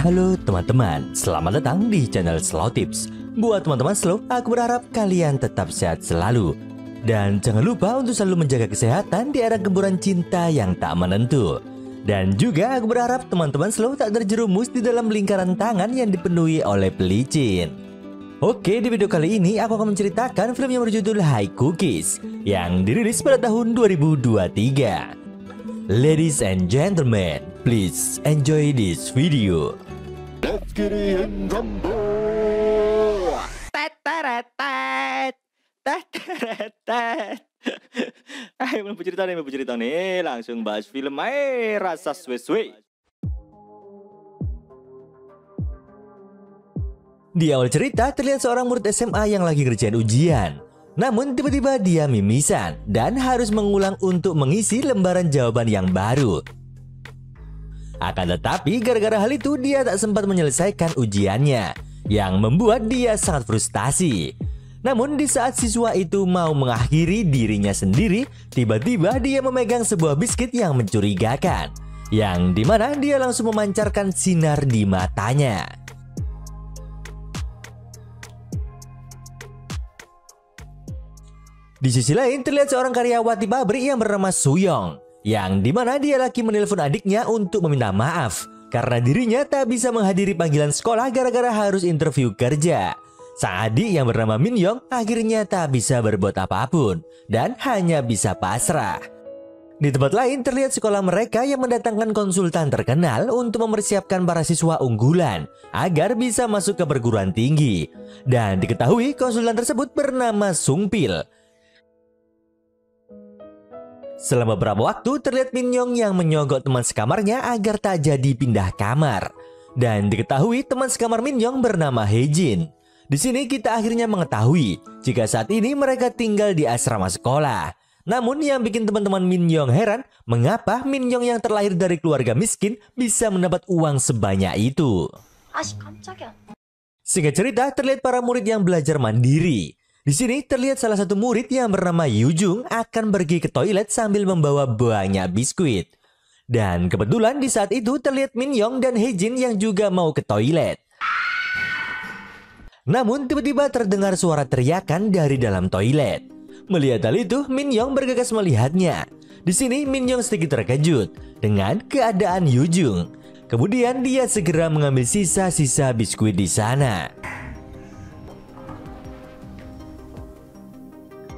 Halo teman-teman, selamat datang di channel Slow Tips. Buat teman-teman Slow, aku berharap kalian tetap sehat selalu. Dan jangan lupa untuk selalu menjaga kesehatan di era gempuran cinta yang tak menentu. Dan juga aku berharap teman-teman Slow tak terjerumus di dalam lingkaran tangan yang dipenuhi oleh pelicin. Oke, di video kali ini aku akan menceritakan film yang berjudul High Cookies yang dirilis pada tahun 2023. Ladies and gentlemen, please enjoy this video. Let's get in rumble. Belum cerita nih, langsung bahas film rasa suwe-suwe. Di awal cerita terlihat seorang murid SMA yang lagi kerjain ujian. Namun tiba-tiba dia mimisan dan harus mengulang untuk mengisi lembaran jawaban yang baru. Akan tetapi gara-gara hal itu dia tak sempat menyelesaikan ujiannya, yang membuat dia sangat frustasi. Namun di saat siswa itu mau mengakhiri dirinya sendiri, tiba-tiba dia memegang sebuah biskuit yang mencurigakan, yang dimana dia langsung memancarkan sinar di matanya. Di sisi lain terlihat seorang karyawati pabrik yang bernama Suyong, yang dimana dia lagi menelpon adiknya untuk meminta maaf karena dirinya tak bisa menghadiri panggilan sekolah gara-gara harus interview kerja. Sang adik yang bernama Min Yong akhirnya tak bisa berbuat apapun dan hanya bisa pasrah. Di tempat lain terlihat sekolah mereka yang mendatangkan konsultan terkenal untuk mempersiapkan para siswa unggulan agar bisa masuk ke perguruan tinggi. Dan diketahui konsultan tersebut bernama Sung Pil. Selama beberapa waktu terlihat Min Yong yang menyogok teman sekamarnya agar tak jadi pindah kamar. Dan diketahui teman sekamar Min Yong bernama Hejin. Di sini kita akhirnya mengetahui jika saat ini mereka tinggal di asrama sekolah. Namun yang bikin teman-teman Min Yong heran, mengapa Min Yong yang terlahir dari keluarga miskin bisa mendapat uang sebanyak itu. Singkat cerita terlihat para murid yang belajar mandiri. Di sini terlihat salah satu murid yang bernama Yujung akan pergi ke toilet sambil membawa banyak biskuit. Dan kebetulan di saat itu terlihat Min Yong dan Hejin yang juga mau ke toilet. Namun tiba-tiba terdengar suara teriakan dari dalam toilet. Melihat hal itu, Min Yong bergegas melihatnya. Di sini Min Yong sedikit terkejut dengan keadaan Yujung. Kemudian dia segera mengambil sisa-sisa biskuit di sana.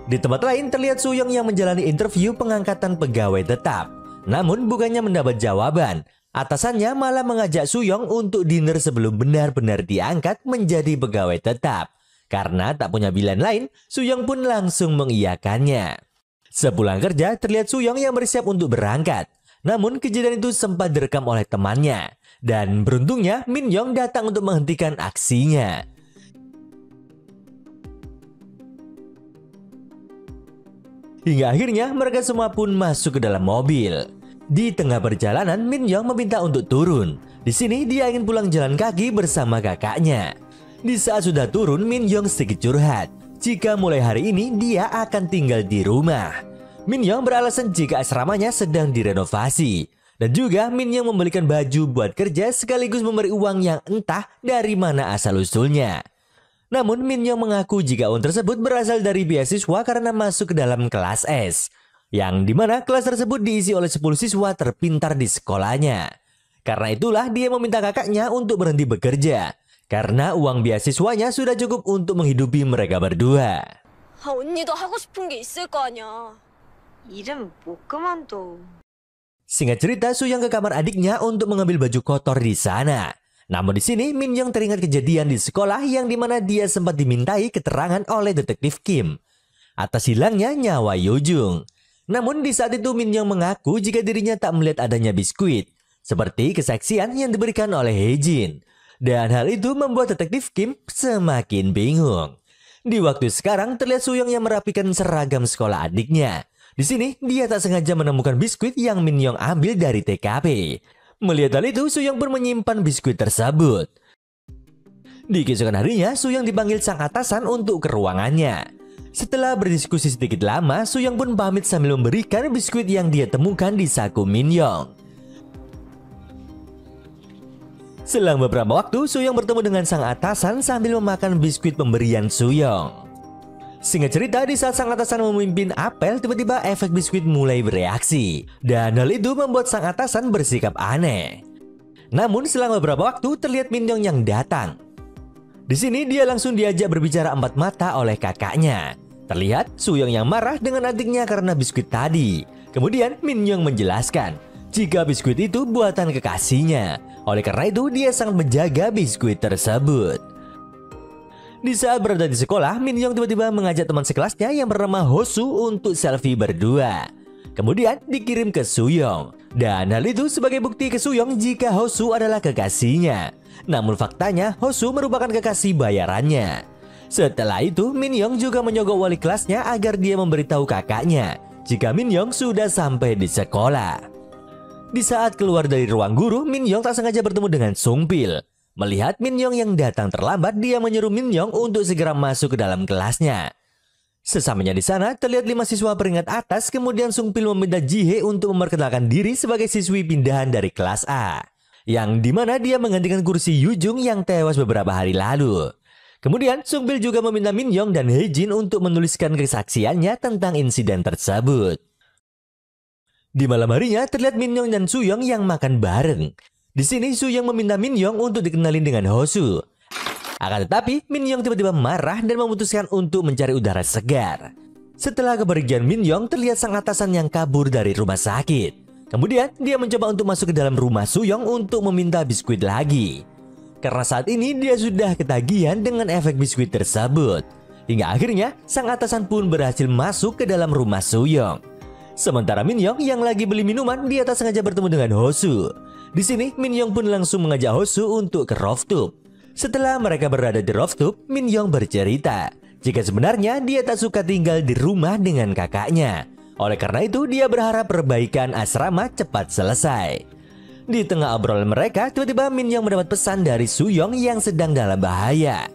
Di tempat lain terlihat Suyong yang menjalani interview pengangkatan pegawai tetap. Namun bukannya mendapat jawaban, atasannya malah mengajak Suyong untuk dinner sebelum benar-benar diangkat menjadi pegawai tetap. Karena tak punya pilihan lain, Suyong pun langsung mengiyakannya. Sepulang kerja terlihat Suyong yang bersiap untuk berangkat. Namun kejadian itu sempat direkam oleh temannya. Dan beruntungnya Min Yong datang untuk menghentikan aksinya. Hingga akhirnya mereka semua pun masuk ke dalam mobil. Di tengah perjalanan Min Yong meminta untuk turun. Di sini dia ingin pulang jalan kaki bersama kakaknya. Di saat sudah turun Min Yong sedikit curhat jika mulai hari ini dia akan tinggal di rumah. Min Yong beralasan jika asramanya sedang direnovasi. Dan juga Min Yong membelikan baju buat kerja sekaligus memberi uang yang entah dari mana asal-usulnya. Namun Min Yong mengaku jika uang tersebut berasal dari beasiswa karena masuk ke dalam kelas S, yang dimana kelas tersebut diisi oleh 10 siswa terpintar di sekolahnya. Karena itulah dia meminta kakaknya untuk berhenti bekerja, karena uang beasiswanya sudah cukup untuk menghidupi mereka berdua. 언니도 하고 싶은 게 있을 거 아니야. 일은 못 그만둬. Singkat cerita, Suyong ke kamar adiknya untuk mengambil baju kotor di sana. Namun di sini Min Yong teringat kejadian di sekolah yang dimana dia sempat dimintai keterangan oleh detektif Kim atas hilangnya nyawa Yojung. Namun di saat itu Min Yong mengaku jika dirinya tak melihat adanya biskuit, seperti kesaksian yang diberikan oleh Hejin. Dan hal itu membuat detektif Kim semakin bingung. Di waktu sekarang terlihat Suyong yang merapikan seragam sekolah adiknya. Di sini dia tak sengaja menemukan biskuit yang Min Yong ambil dari TKP. Melihat hal itu, Suyong pun menyimpan biskuit tersebut. Di keesokan harinya, Suyong dipanggil sang atasan untuk ke ruangannya. Setelah berdiskusi sedikit lama, Suyong pun pamit sambil memberikan biskuit yang dia temukan di saku Min Yong. Selang beberapa waktu, Suyong bertemu dengan sang atasan sambil memakan biskuit pemberian Suyong. Singkat cerita, di saat sang atasan memimpin apel, tiba-tiba efek biskuit mulai bereaksi. Dan hal itu membuat sang atasan bersikap aneh. Namun selang beberapa waktu, terlihat Min Young yang datang. Di sini dia langsung diajak berbicara empat mata oleh kakaknya. Terlihat Suyong yang marah dengan adiknya karena biskuit tadi. Kemudian Min Young menjelaskan jika biskuit itu buatan kekasihnya. Oleh karena itu dia sangat menjaga biskuit tersebut. Di saat berada di sekolah, Min Young tiba-tiba mengajak teman sekelasnya yang bernama Hosu untuk selfie berdua. Kemudian dikirim ke Suyong. Dan hal itu sebagai bukti ke Suyong jika Hosu adalah kekasihnya. Namun faktanya Hosu merupakan kekasih bayarannya. Setelah itu Min Young juga menyogok wali kelasnya agar dia memberitahu kakaknya jika Min Young sudah sampai di sekolah. Di saat keluar dari ruang guru, Min Young tak sengaja bertemu dengan Sung Pil. Melihat Min Young yang datang terlambat, dia menyuruh Min Young untuk segera masuk ke dalam kelasnya. Sesamanya di sana, terlihat 5 siswa peringkat atas, kemudian Sung Pil meminta Ji Hye untuk memperkenalkan diri sebagai siswi pindahan dari kelas A. Yang dimana dia menggantikan kursi Yu Jung yang tewas beberapa hari lalu. Kemudian Sung Pil juga meminta Min Young dan Hye Jin untuk menuliskan kesaksiannya tentang insiden tersebut. Di malam harinya terlihat Min Young dan Suyong yang makan bareng. Di sini Suyong meminta Min Young untuk dikenalin dengan Hosu. Akan tetapi Min Young tiba-tiba marah dan memutuskan untuk mencari udara segar. Setelah kepergian Min Young, terlihat sang atasan yang kabur dari rumah sakit. Kemudian dia mencoba untuk masuk ke dalam rumah Suyong untuk meminta biskuit lagi. Karena saat ini dia sudah ketagihan dengan efek biskuit tersebut. Hingga akhirnya sang atasan pun berhasil masuk ke dalam rumah Suyong. Sementara Min Young yang lagi beli minuman, dia tak sengaja bertemu dengan Hosu. Di sini Min Young pun langsung mengajak Hosu untuk ke rooftop. Setelah mereka berada di rooftop, Min Young bercerita jika sebenarnya dia tak suka tinggal di rumah dengan kakaknya. Oleh karena itu dia berharap perbaikan asrama cepat selesai. Di tengah obrolan mereka, tiba-tiba Min Young mendapat pesan dari Suyong yang sedang dalam bahaya.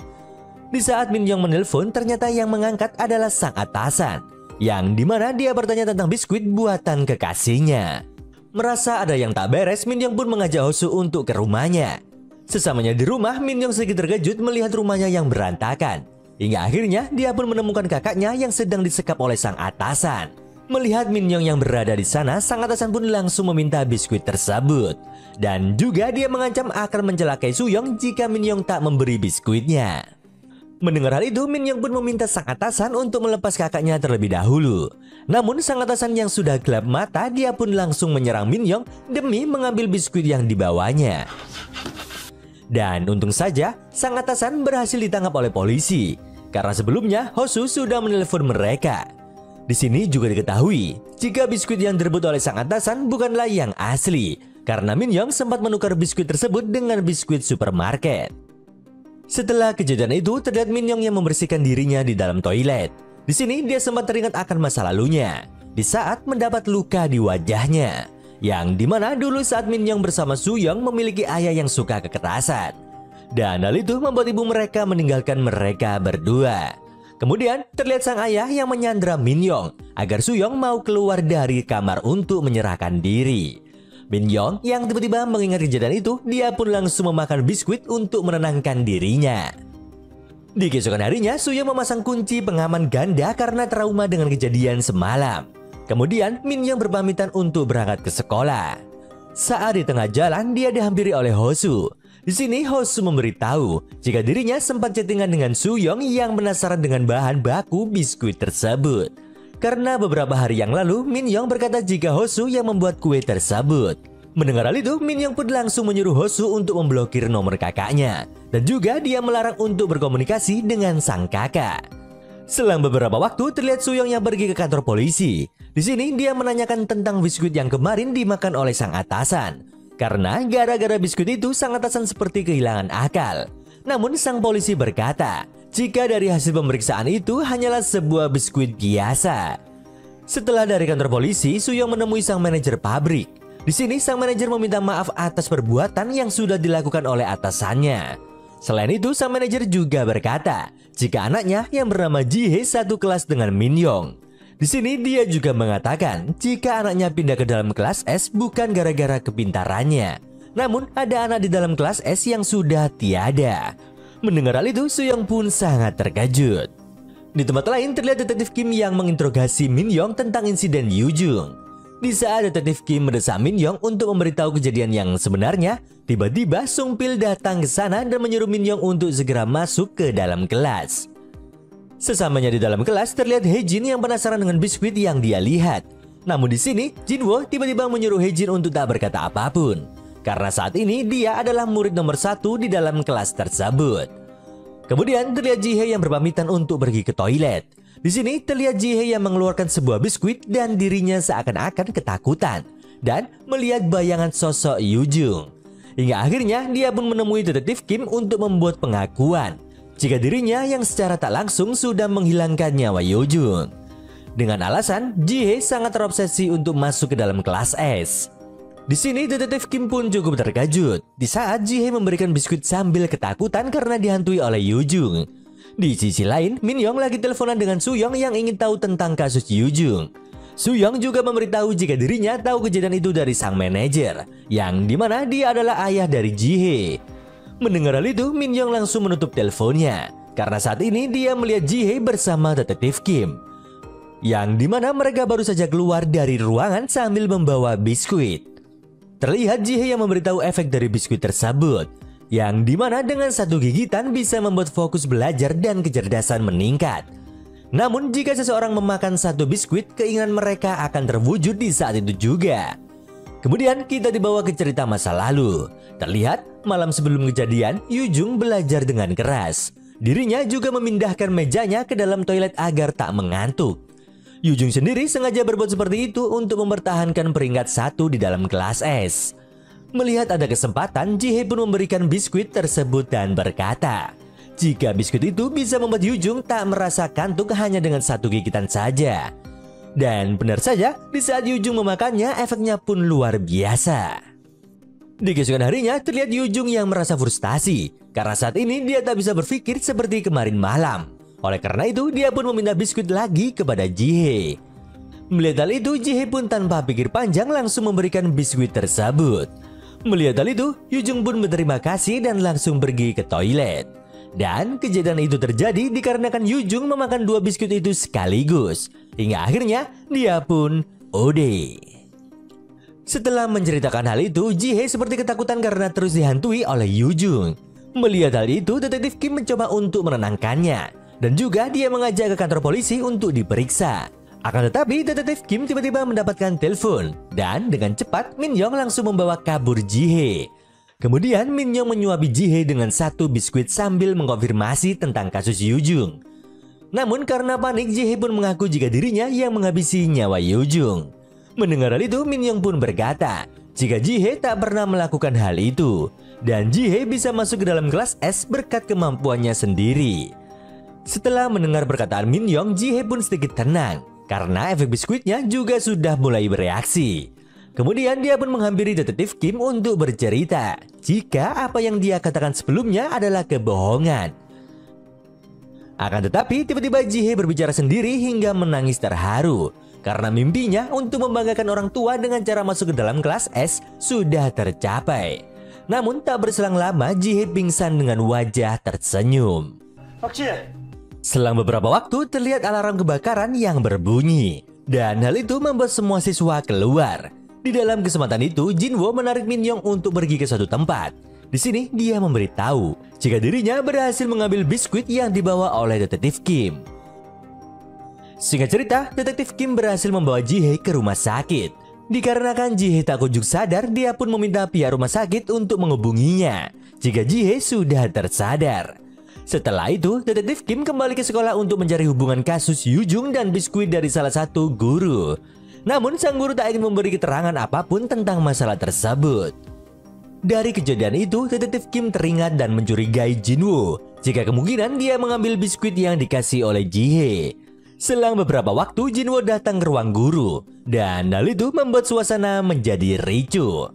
Di saat Min Young menelpon, ternyata yang mengangkat adalah sang atasan. Yang dimana dia bertanya tentang biskuit buatan kekasihnya. Merasa ada yang tak beres, Min Young pun mengajak Hosu untuk ke rumahnya. Sesamanya di rumah, Min Young sedikit terkejut melihat rumahnya yang berantakan. Hingga akhirnya dia pun menemukan kakaknya yang sedang disekap oleh sang atasan. Melihat Min Young yang berada di sana, sang atasan pun langsung meminta biskuit tersebut. Dan juga dia mengancam akan mencelakai Suyong jika Min Young tak memberi biskuitnya. Mendengar hal itu, Min Young pun meminta sang atasan untuk melepas kakaknya terlebih dahulu. Namun sang atasan yang sudah gelap mata, dia pun langsung menyerang Min Young demi mengambil biskuit yang dibawanya. Dan untung saja, sang atasan berhasil ditangkap oleh polisi. Karena sebelumnya, Hosu sudah menelpon mereka. Di sini juga diketahui, jika biskuit yang direbut oleh sang atasan bukanlah yang asli. Karena Min Young sempat menukar biskuit tersebut dengan biskuit supermarket. Setelah kejadian itu, terlihat Min Young yang membersihkan dirinya di dalam toilet. Di sini dia sempat teringat akan masa lalunya, di saat mendapat luka di wajahnya. Yang dimana dulu saat Min Young bersama Suyong memiliki ayah yang suka kekerasan. Dan hal itu membuat ibu mereka meninggalkan mereka berdua. Kemudian terlihat sang ayah yang menyandra Min Young agar Suyong mau keluar dari kamar untuk menyerahkan diri. Min Young yang tiba-tiba mengingat kejadian itu, dia pun langsung memakan biskuit untuk menenangkan dirinya. Di keesokan harinya, Suyong memasang kunci pengaman ganda karena trauma dengan kejadian semalam. Kemudian Min Young berpamitan untuk berangkat ke sekolah. Saat di tengah jalan, dia dihampiri oleh Hosu. Di sini Hosu memberitahu jika dirinya sempat chattingan dengan Suyong yang penasaran dengan bahan baku biskuit tersebut. Karena beberapa hari yang lalu, Min Young berkata jika Hosu yang membuat kue tersebut. Mendengar hal itu, Min Young pun langsung menyuruh Hosu untuk memblokir nomor kakaknya. Dan juga dia melarang untuk berkomunikasi dengan sang kakak. Selang beberapa waktu, terlihat Suyong yang pergi ke kantor polisi. Di sini dia menanyakan tentang biskuit yang kemarin dimakan oleh sang atasan. Karena gara-gara biskuit itu, sang atasan seperti kehilangan akal. Namun sang polisi berkata, jika dari hasil pemeriksaan itu hanyalah sebuah biskuit biasa. Setelah dari kantor polisi, Suyong menemui sang manajer pabrik. Di sini sang manajer meminta maaf atas perbuatan yang sudah dilakukan oleh atasannya. Selain itu, sang manajer juga berkata, jika anaknya yang bernama Ji Hye satu kelas dengan Min Young. Di sini dia juga mengatakan jika anaknya pindah ke dalam kelas S bukan gara-gara kepintarannya. Namun ada anak di dalam kelas S yang sudah tiada. Mendengar hal itu, Soo-young pun sangat terkejut. Di tempat lain terlihat detektif Kim yang menginterogasi Min-young tentang insiden Yoo-jung. Di saat detektif Kim mendesak Min-young untuk memberitahu kejadian yang sebenarnya, tiba-tiba Sung-pil datang ke sana dan menyuruh Min-young untuk segera masuk ke dalam kelas. Sesamanya di dalam kelas terlihat Hae-jin yang penasaran dengan biskuit yang dia lihat. Namun di sini, Jin-woo tiba-tiba menyuruh Hae-jin untuk tak berkata apapun. Karena saat ini dia adalah murid nomor 1 di dalam kelas tersebut. Kemudian terlihat Ji-hye yang berpamitan untuk pergi ke toilet. Di sini terlihat Ji-hye yang mengeluarkan sebuah biskuit dan dirinya seakan-akan ketakutan dan melihat bayangan sosok Yoo-jung. Hingga akhirnya dia pun menemui detektif Kim untuk membuat pengakuan jika dirinya yang secara tak langsung sudah menghilangkan nyawa Yoo-jung. Dengan alasan Ji-hye sangat terobsesi untuk masuk ke dalam kelas S. Di sini detektif Kim pun cukup terkejut di saat Ji-hye memberikan biskuit sambil ketakutan karena dihantui oleh Yoo-jung. Di sisi lain, Min-young lagi teleponan dengan Soo-young yang ingin tahu tentang kasus Yoo-jung. Soo-young juga memberitahu jika dirinya tahu kejadian itu dari sang manajer, yang dimana dia adalah ayah dari Ji-hye. Mendengar hal itu, Min-young langsung menutup teleponnya karena saat ini dia melihat Ji-hye bersama detektif Kim, yang dimana mereka baru saja keluar dari ruangan sambil membawa biskuit. Terlihat Ji-hye yang memberitahu efek dari biskuit tersebut, yang dimana dengan satu gigitan bisa membuat fokus belajar dan kecerdasan meningkat. Namun jika seseorang memakan satu biskuit, keinginan mereka akan terwujud di saat itu juga. Kemudian kita dibawa ke cerita masa lalu. Terlihat malam sebelum kejadian, Yoo-jung belajar dengan keras. Dirinya juga memindahkan mejanya ke dalam toilet agar tak mengantuk. Yoo-jung sendiri sengaja berbuat seperti itu untuk mempertahankan peringkat 1 di dalam kelas S. Melihat ada kesempatan, Ji-hye pun memberikan biskuit tersebut dan berkata, jika biskuit itu bisa membuat Yoo-jung tak merasa kantuk hanya dengan satu gigitan saja. Dan benar saja, di saat Yoo-jung memakannya, efeknya pun luar biasa. Di keesokan harinya, terlihat Yoo-jung yang merasa frustasi karena saat ini dia tak bisa berpikir seperti kemarin malam. Oleh karena itu, dia pun meminta biskuit lagi kepada Ji-hye. Melihat hal itu, Ji-hye pun tanpa pikir panjang langsung memberikan biskuit tersebut. Melihat hal itu, Yoo-jung pun berterima kasih dan langsung pergi ke toilet. Dan kejadian itu terjadi dikarenakan Yoo-jung memakan 2 biskuit itu sekaligus. Hingga akhirnya, dia pun OD. Setelah menceritakan hal itu, Ji-hye seperti ketakutan karena terus dihantui oleh Yoo-jung. Melihat hal itu, detektif Kim mencoba untuk menenangkannya. Dan juga dia mengajak ke kantor polisi untuk diperiksa. Akan tetapi detektif Kim tiba-tiba mendapatkan telepon. Dan dengan cepat Min-young langsung membawa kabur Ji-hye. Kemudian Min-young menyuapi Ji-hye dengan satu biskuit sambil mengkonfirmasi tentang kasus Yoo-jung. Namun karena panik, Ji-hye pun mengaku jika dirinya yang menghabisi nyawa Yoo-jung. Mendengar hal itu, Min-young pun berkata jika Ji-hye tak pernah melakukan hal itu. Dan Ji-hye bisa masuk ke dalam kelas S berkat kemampuannya sendiri. Setelah mendengar perkataan Min-young, Ji-hye pun sedikit tenang karena efek biskuitnya juga sudah mulai bereaksi. Kemudian dia pun menghampiri detektif Kim untuk bercerita jika apa yang dia katakan sebelumnya adalah kebohongan. Akan tetapi tiba-tiba Ji-hye berbicara sendiri hingga menangis terharu karena mimpinya untuk membanggakan orang tua dengan cara masuk ke dalam kelas S sudah tercapai. Namun tak berselang lama Ji-hye pingsan dengan wajah tersenyum. Selang beberapa waktu terlihat alarm kebakaran yang berbunyi. Dan hal itu membuat semua siswa keluar. Di dalam kesempatan itu, Jin-woo menarik Min-young untuk pergi ke suatu tempat. Di sini dia memberitahu jika dirinya berhasil mengambil biskuit yang dibawa oleh detektif Kim. Singkat cerita, detektif Kim berhasil membawa Ji-hye ke rumah sakit. Dikarenakan Ji-hye tak kunjung sadar, dia pun meminta pihak rumah sakit untuk menghubunginya jika Ji-hye sudah tersadar. Setelah itu, detektif Kim kembali ke sekolah untuk mencari hubungan kasus Yoo-jung dan biskuit dari salah satu guru. Namun sang guru tak ingin memberi keterangan apapun tentang masalah tersebut. Dari kejadian itu, detektif Kim teringat dan mencurigai Jin-woo jika kemungkinan dia mengambil biskuit yang dikasih oleh Ji-hye. Selang beberapa waktu, Jin-woo datang ke ruang guru dan hal itu membuat suasana menjadi ricuh.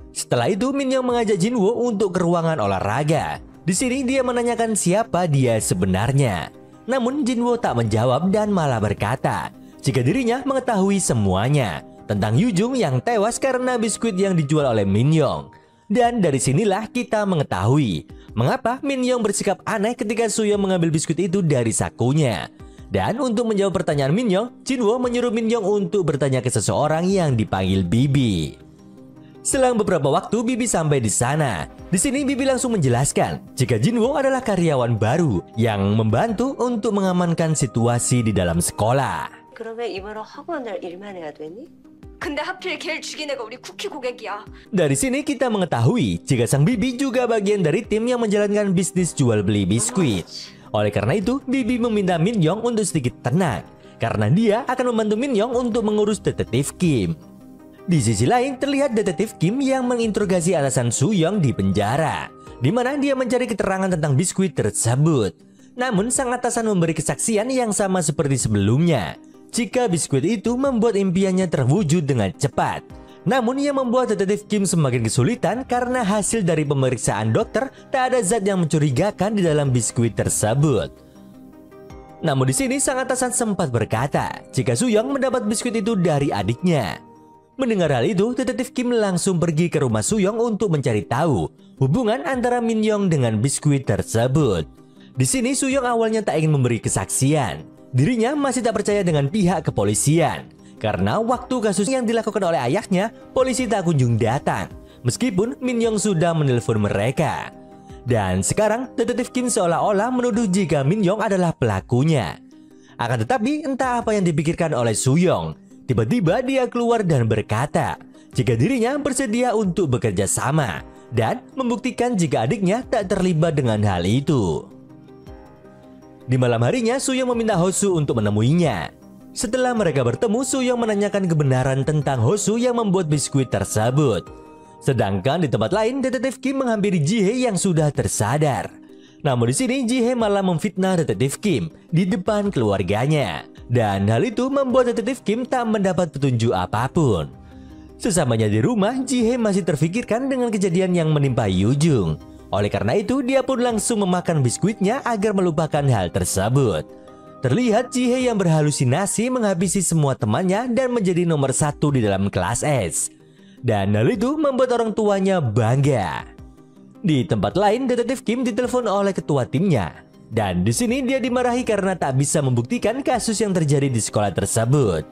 Setelah itu, Min-young mengajak Jin-woo untuk ke ruangan olahraga. Di sini dia menanyakan siapa dia sebenarnya. Namun Jin-woo tak menjawab dan malah berkata jika dirinya mengetahui semuanya tentang Yoo-jung yang tewas karena biskuit yang dijual oleh Min-young. Dan dari sinilah kita mengetahui mengapa Min Young bersikap aneh ketika Soo-young mengambil biskuit itu dari sakunya. Dan untuk menjawab pertanyaan Min Young, Jin-woo menyuruh Min Young untuk bertanya ke seseorang yang dipanggil Bibi. Selang beberapa waktu Bibi sampai di sana. Di sini Bibi langsung menjelaskan jika Jin-woo adalah karyawan baru yang membantu untuk mengamankan situasi di dalam sekolah. 그러면 이번에 학원을 일만 해야 되니? 근데 하필 걔를 죽인 애가 우리 쿠키 고객이야. Dari sini kita mengetahui jika sang Bibi juga bagian dari tim yang menjalankan bisnis jual beli biskuit. Oleh karena itu, Bibi meminta Min Young untuk sedikit tenang karena dia akan membantu Min Young untuk mengurus detektif Kim. Di sisi lain, terlihat detektif Kim yang menginterogasi atasan Soo-young di penjara, di mana dia mencari keterangan tentang biskuit tersebut. Namun, sang atasan memberi kesaksian yang sama seperti sebelumnya, jika biskuit itu membuat impiannya terwujud dengan cepat. Namun, yang membuat detektif Kim semakin kesulitan karena hasil dari pemeriksaan dokter tak ada zat yang mencurigakan di dalam biskuit tersebut. Namun di sini sang atasan sempat berkata jika Soo-young mendapat biskuit itu dari adiknya. Mendengar hal itu, detektif Kim langsung pergi ke rumah Soo-young untuk mencari tahu hubungan antara Min Young dengan biskuit tersebut. Di sini Soo-young awalnya tak ingin memberi kesaksian. Dirinya masih tak percaya dengan pihak kepolisian karena waktu kasus yang dilakukan oleh ayahnya, polisi tak kunjung datang meskipun Min Young sudah menelpon mereka. Dan sekarang detektif Kim seolah-olah menuduh jika Min Young adalah pelakunya. Akan tetapi entah apa yang dipikirkan oleh Soo-young, tiba-tiba dia keluar dan berkata jika dirinya bersedia untuk bekerja sama dan membuktikan jika adiknya tak terlibat dengan hal itu. Di malam harinya, Soo-young meminta Ho-soo untuk menemuinya. Setelah mereka bertemu, Soo-young menanyakan kebenaran tentang Ho-soo yang membuat biskuit tersebut. Sedangkan di tempat lain, detektif Kim menghampiri Ji-hye yang sudah tersadar. Namun di sini Ji-hye malah memfitnah detektif Kim di depan keluarganya. Dan hal itu membuat detektif Kim tak mendapat petunjuk apapun. Sesamanya di rumah, Ji-hye masih terfikirkan dengan kejadian yang menimpa Yoo-jung. Oleh karena itu, dia pun langsung memakan biskuitnya agar melupakan hal tersebut. Terlihat Ji-hye yang berhalusinasi menghabisi semua temannya dan menjadi nomor 1 di dalam kelas S. Dan hal itu membuat orang tuanya bangga. Di tempat lain, detektif Kim ditelepon oleh ketua timnya. Dan di sini dia dimarahi karena tak bisa membuktikan kasus yang terjadi di sekolah tersebut.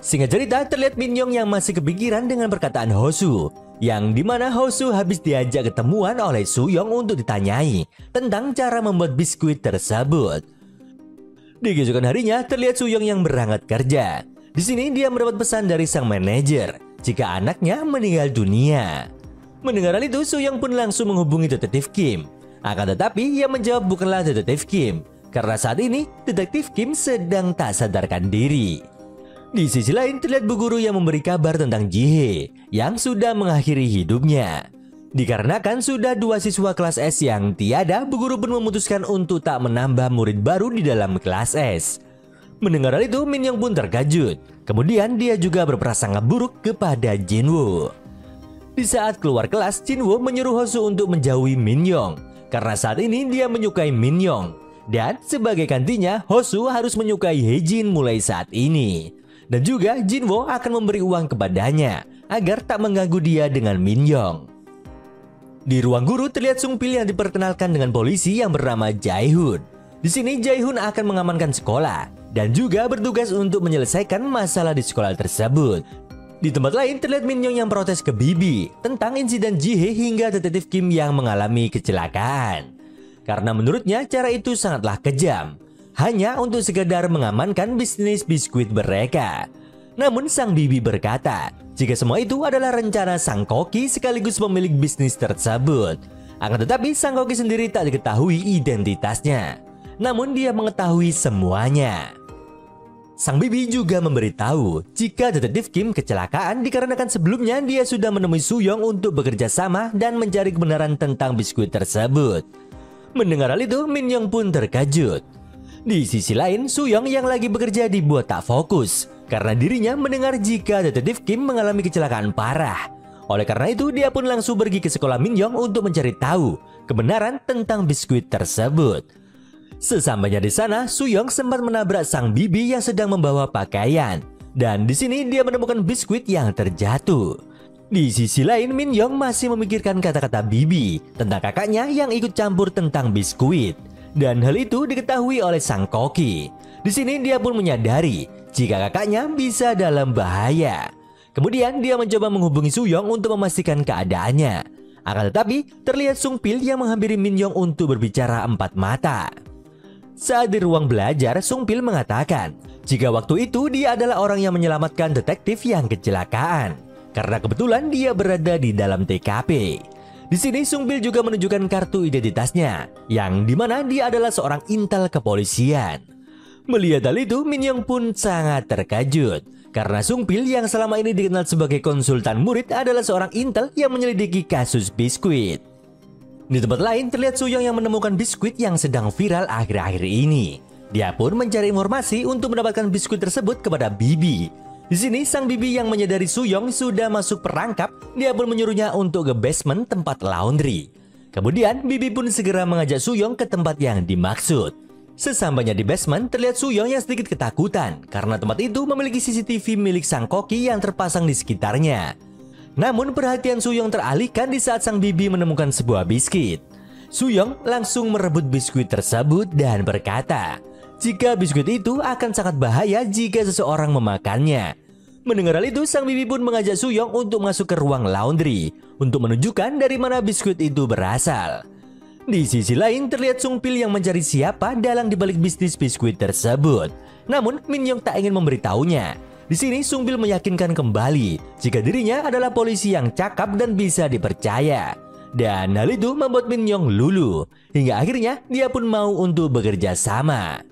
Singkat cerita, terlihat Min Young yang masih kepikiran dengan perkataan Ho-soo, yang dimana Ho-soo habis diajak ketemuan oleh Soo-young untuk ditanyai tentang cara membuat biskuit tersebut. Di keesokan harinya, terlihat Soo-young yang berangkat kerja. Di sini dia mendapat pesan dari sang manajer jika anaknya meninggal dunia. Mendengar hal itu, Soo-young pun langsung menghubungi detektif Kim. Akan tetapi, yang menjawab bukanlah detektif Kim, karena saat ini detektif Kim sedang tak sadarkan diri. Di sisi lain, terlihat bu guru yang memberi kabar tentang Ji-hye yang sudah mengakhiri hidupnya. Dikarenakan sudah 2 siswa kelas S yang tiada, bu guru pun memutuskan untuk tak menambah murid baru di dalam kelas S. Mendengar hal itu, Min Young pun terkejut. Kemudian dia juga berprasangka buruk kepada Jin-woo. Di saat keluar kelas, Jin-woo menyuruh Ho-soo untuk menjauhi Min Young karena saat ini dia menyukai Min Young. Dan sebagai gantinya, Ho-soo harus menyukai Hae-jin mulai saat ini. Dan juga Jin-woo akan memberi uang kepadanya agar tak mengganggu dia dengan Min Young. Di ruang guru terlihat Sung Pil yang diperkenalkan dengan polisi yang bernama Jae-hoon. Di sini Jae-hoon akan mengamankan sekolah dan juga bertugas untuk menyelesaikan masalah di sekolah tersebut. Di tempat lain terlihat Min Young yang protes ke Bibi tentang insiden Ji-hye hingga detektif Kim yang mengalami kecelakaan. Karena menurutnya cara itu sangatlah kejam, hanya untuk sekedar mengamankan bisnis biskuit mereka. Namun sang Bibi berkata jika semua itu adalah rencana sang koki sekaligus pemilik bisnis tersebut. Akan tetapi sang koki sendiri tak diketahui identitasnya, namun dia mengetahui semuanya. Sang Bibi juga memberitahu jika detektif Kim kecelakaan dikarenakan sebelumnya dia sudah menemui Soo-young untuk bekerja sama dan mencari kebenaran tentang biskuit tersebut. Mendengar hal itu, Min Young pun terkejut. Di sisi lain, Soo-young yang lagi bekerja dibuat tak fokus karena dirinya mendengar jika detektif Kim mengalami kecelakaan parah. Oleh karena itu, dia pun langsung pergi ke sekolah Min Young untuk mencari tahu kebenaran tentang biskuit tersebut. Sesampainya di sana, Soo-young sempat menabrak sang Bibi yang sedang membawa pakaian. Dan di sini dia menemukan biskuit yang terjatuh. Di sisi lain, Min Yong masih memikirkan kata-kata Bibi tentang kakaknya yang ikut campur tentang biskuit. Dan hal itu diketahui oleh Sang Koki. Di sini dia pun menyadari jika kakaknya bisa dalam bahaya. Kemudian dia mencoba menghubungi Suyong untuk memastikan keadaannya. Akan tetapi, terlihat Sung Pil yang menghampiri Min Yong untuk berbicara empat mata. Saat di ruang belajar, Sung Pil mengatakan jika waktu itu dia adalah orang yang menyelamatkan detektif yang kecelakaan. Karena kebetulan dia berada di dalam TKP. Di sini Sung Pil juga menunjukkan kartu identitasnya, yang dimana dia adalah seorang intel kepolisian. Melihat hal itu, Min Yong pun sangat terkejut. Karena Sung Pil yang selama ini dikenal sebagai konsultan murid adalah seorang intel yang menyelidiki kasus biskuit. Di tempat lain terlihat Suyong yang menemukan biskuit yang sedang viral akhir-akhir ini. Dia pun mencari informasi untuk mendapatkan biskuit tersebut kepada Bibi. Di sini sang Bibi yang menyadari Suyong sudah masuk perangkap, dia pun menyuruhnya untuk ke basement tempat laundry. Kemudian Bibi pun segera mengajak Suyong ke tempat yang dimaksud. Sesampainya di basement, terlihat Suyong yang sedikit ketakutan karena tempat itu memiliki CCTV milik Sang Koki yang terpasang di sekitarnya. Namun perhatian Suyong teralihkan di saat sang Bibi menemukan sebuah biskuit. Suyong langsung merebut biskuit tersebut dan berkata, jika biskuit itu akan sangat bahaya jika seseorang memakannya. Mendengar hal itu, sang Bibi pun mengajak Suyong untuk masuk ke ruang laundry untuk menunjukkan dari mana biskuit itu berasal. Di sisi lain, terlihat Sung Pil yang mencari siapa dalang dibalik bisnis biskuit tersebut. Namun, Min Yong tak ingin memberitahunya. Di sini, Sung Pil meyakinkan kembali jika dirinya adalah polisi yang cakap dan bisa dipercaya. Dan hal itu membuat Min Yong luluh. Hingga akhirnya, dia pun mau untuk bekerja sama.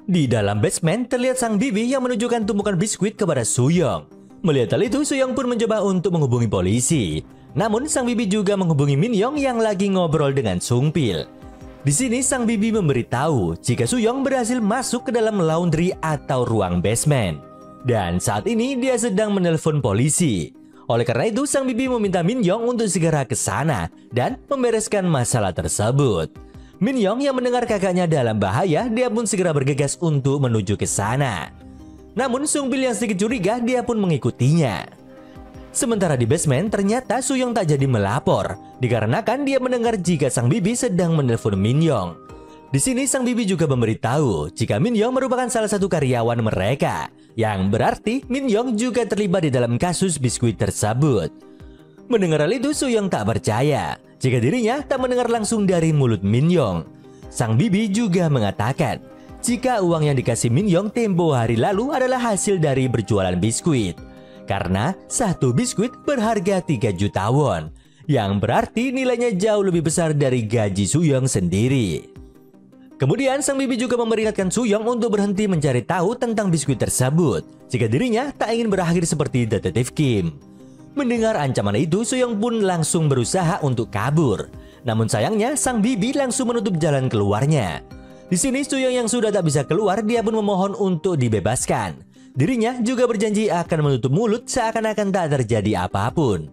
Di dalam basement, terlihat sang Bibi yang menunjukkan tumpukan biskuit kepada Suyong. Melihat hal itu, Suyong pun mencoba untuk menghubungi polisi. Namun, sang Bibi juga menghubungi Min Yong yang lagi ngobrol dengan Sung Pil. Di sini, sang Bibi memberitahu jika Suyong berhasil masuk ke dalam laundry atau ruang basement. Dan saat ini, dia sedang menelpon polisi. Oleh karena itu, sang Bibi meminta Min Yong untuk segera ke sana dan membereskan masalah tersebut. Min Yong yang mendengar kakaknya dalam bahaya, dia pun segera bergegas untuk menuju ke sana. Namun Sung Pil yang sedikit curiga, dia pun mengikutinya. Sementara di basement, ternyata Suyong tak jadi melapor, dikarenakan dia mendengar jika sang Bibi sedang menelpon Min Yong. Di sini sang Bibi juga memberitahu jika Min Yong merupakan salah satu karyawan mereka, yang berarti Min Yong juga terlibat di dalam kasus biskuit tersebut. Mendengar hal itu, Suyong tak percaya jika dirinya tak mendengar langsung dari mulut Min Yong. Sang Bibi juga mengatakan jika uang yang dikasih Min Yong tempo hari lalu adalah hasil dari berjualan biskuit. Karena satu biskuit berharga 3 juta won, yang berarti nilainya jauh lebih besar dari gaji Suyong sendiri. Kemudian sang Bibi juga memperingatkan Suyong untuk berhenti mencari tahu tentang biskuit tersebut jika dirinya tak ingin berakhir seperti Detektif Kim. Mendengar ancaman itu, Suyong pun langsung berusaha untuk kabur. Namun sayangnya, sang Bibi langsung menutup jalan keluarnya. Di sini Suyong yang sudah tak bisa keluar, dia pun memohon untuk dibebaskan. Dirinya juga berjanji akan menutup mulut seakan-akan tak terjadi apapun.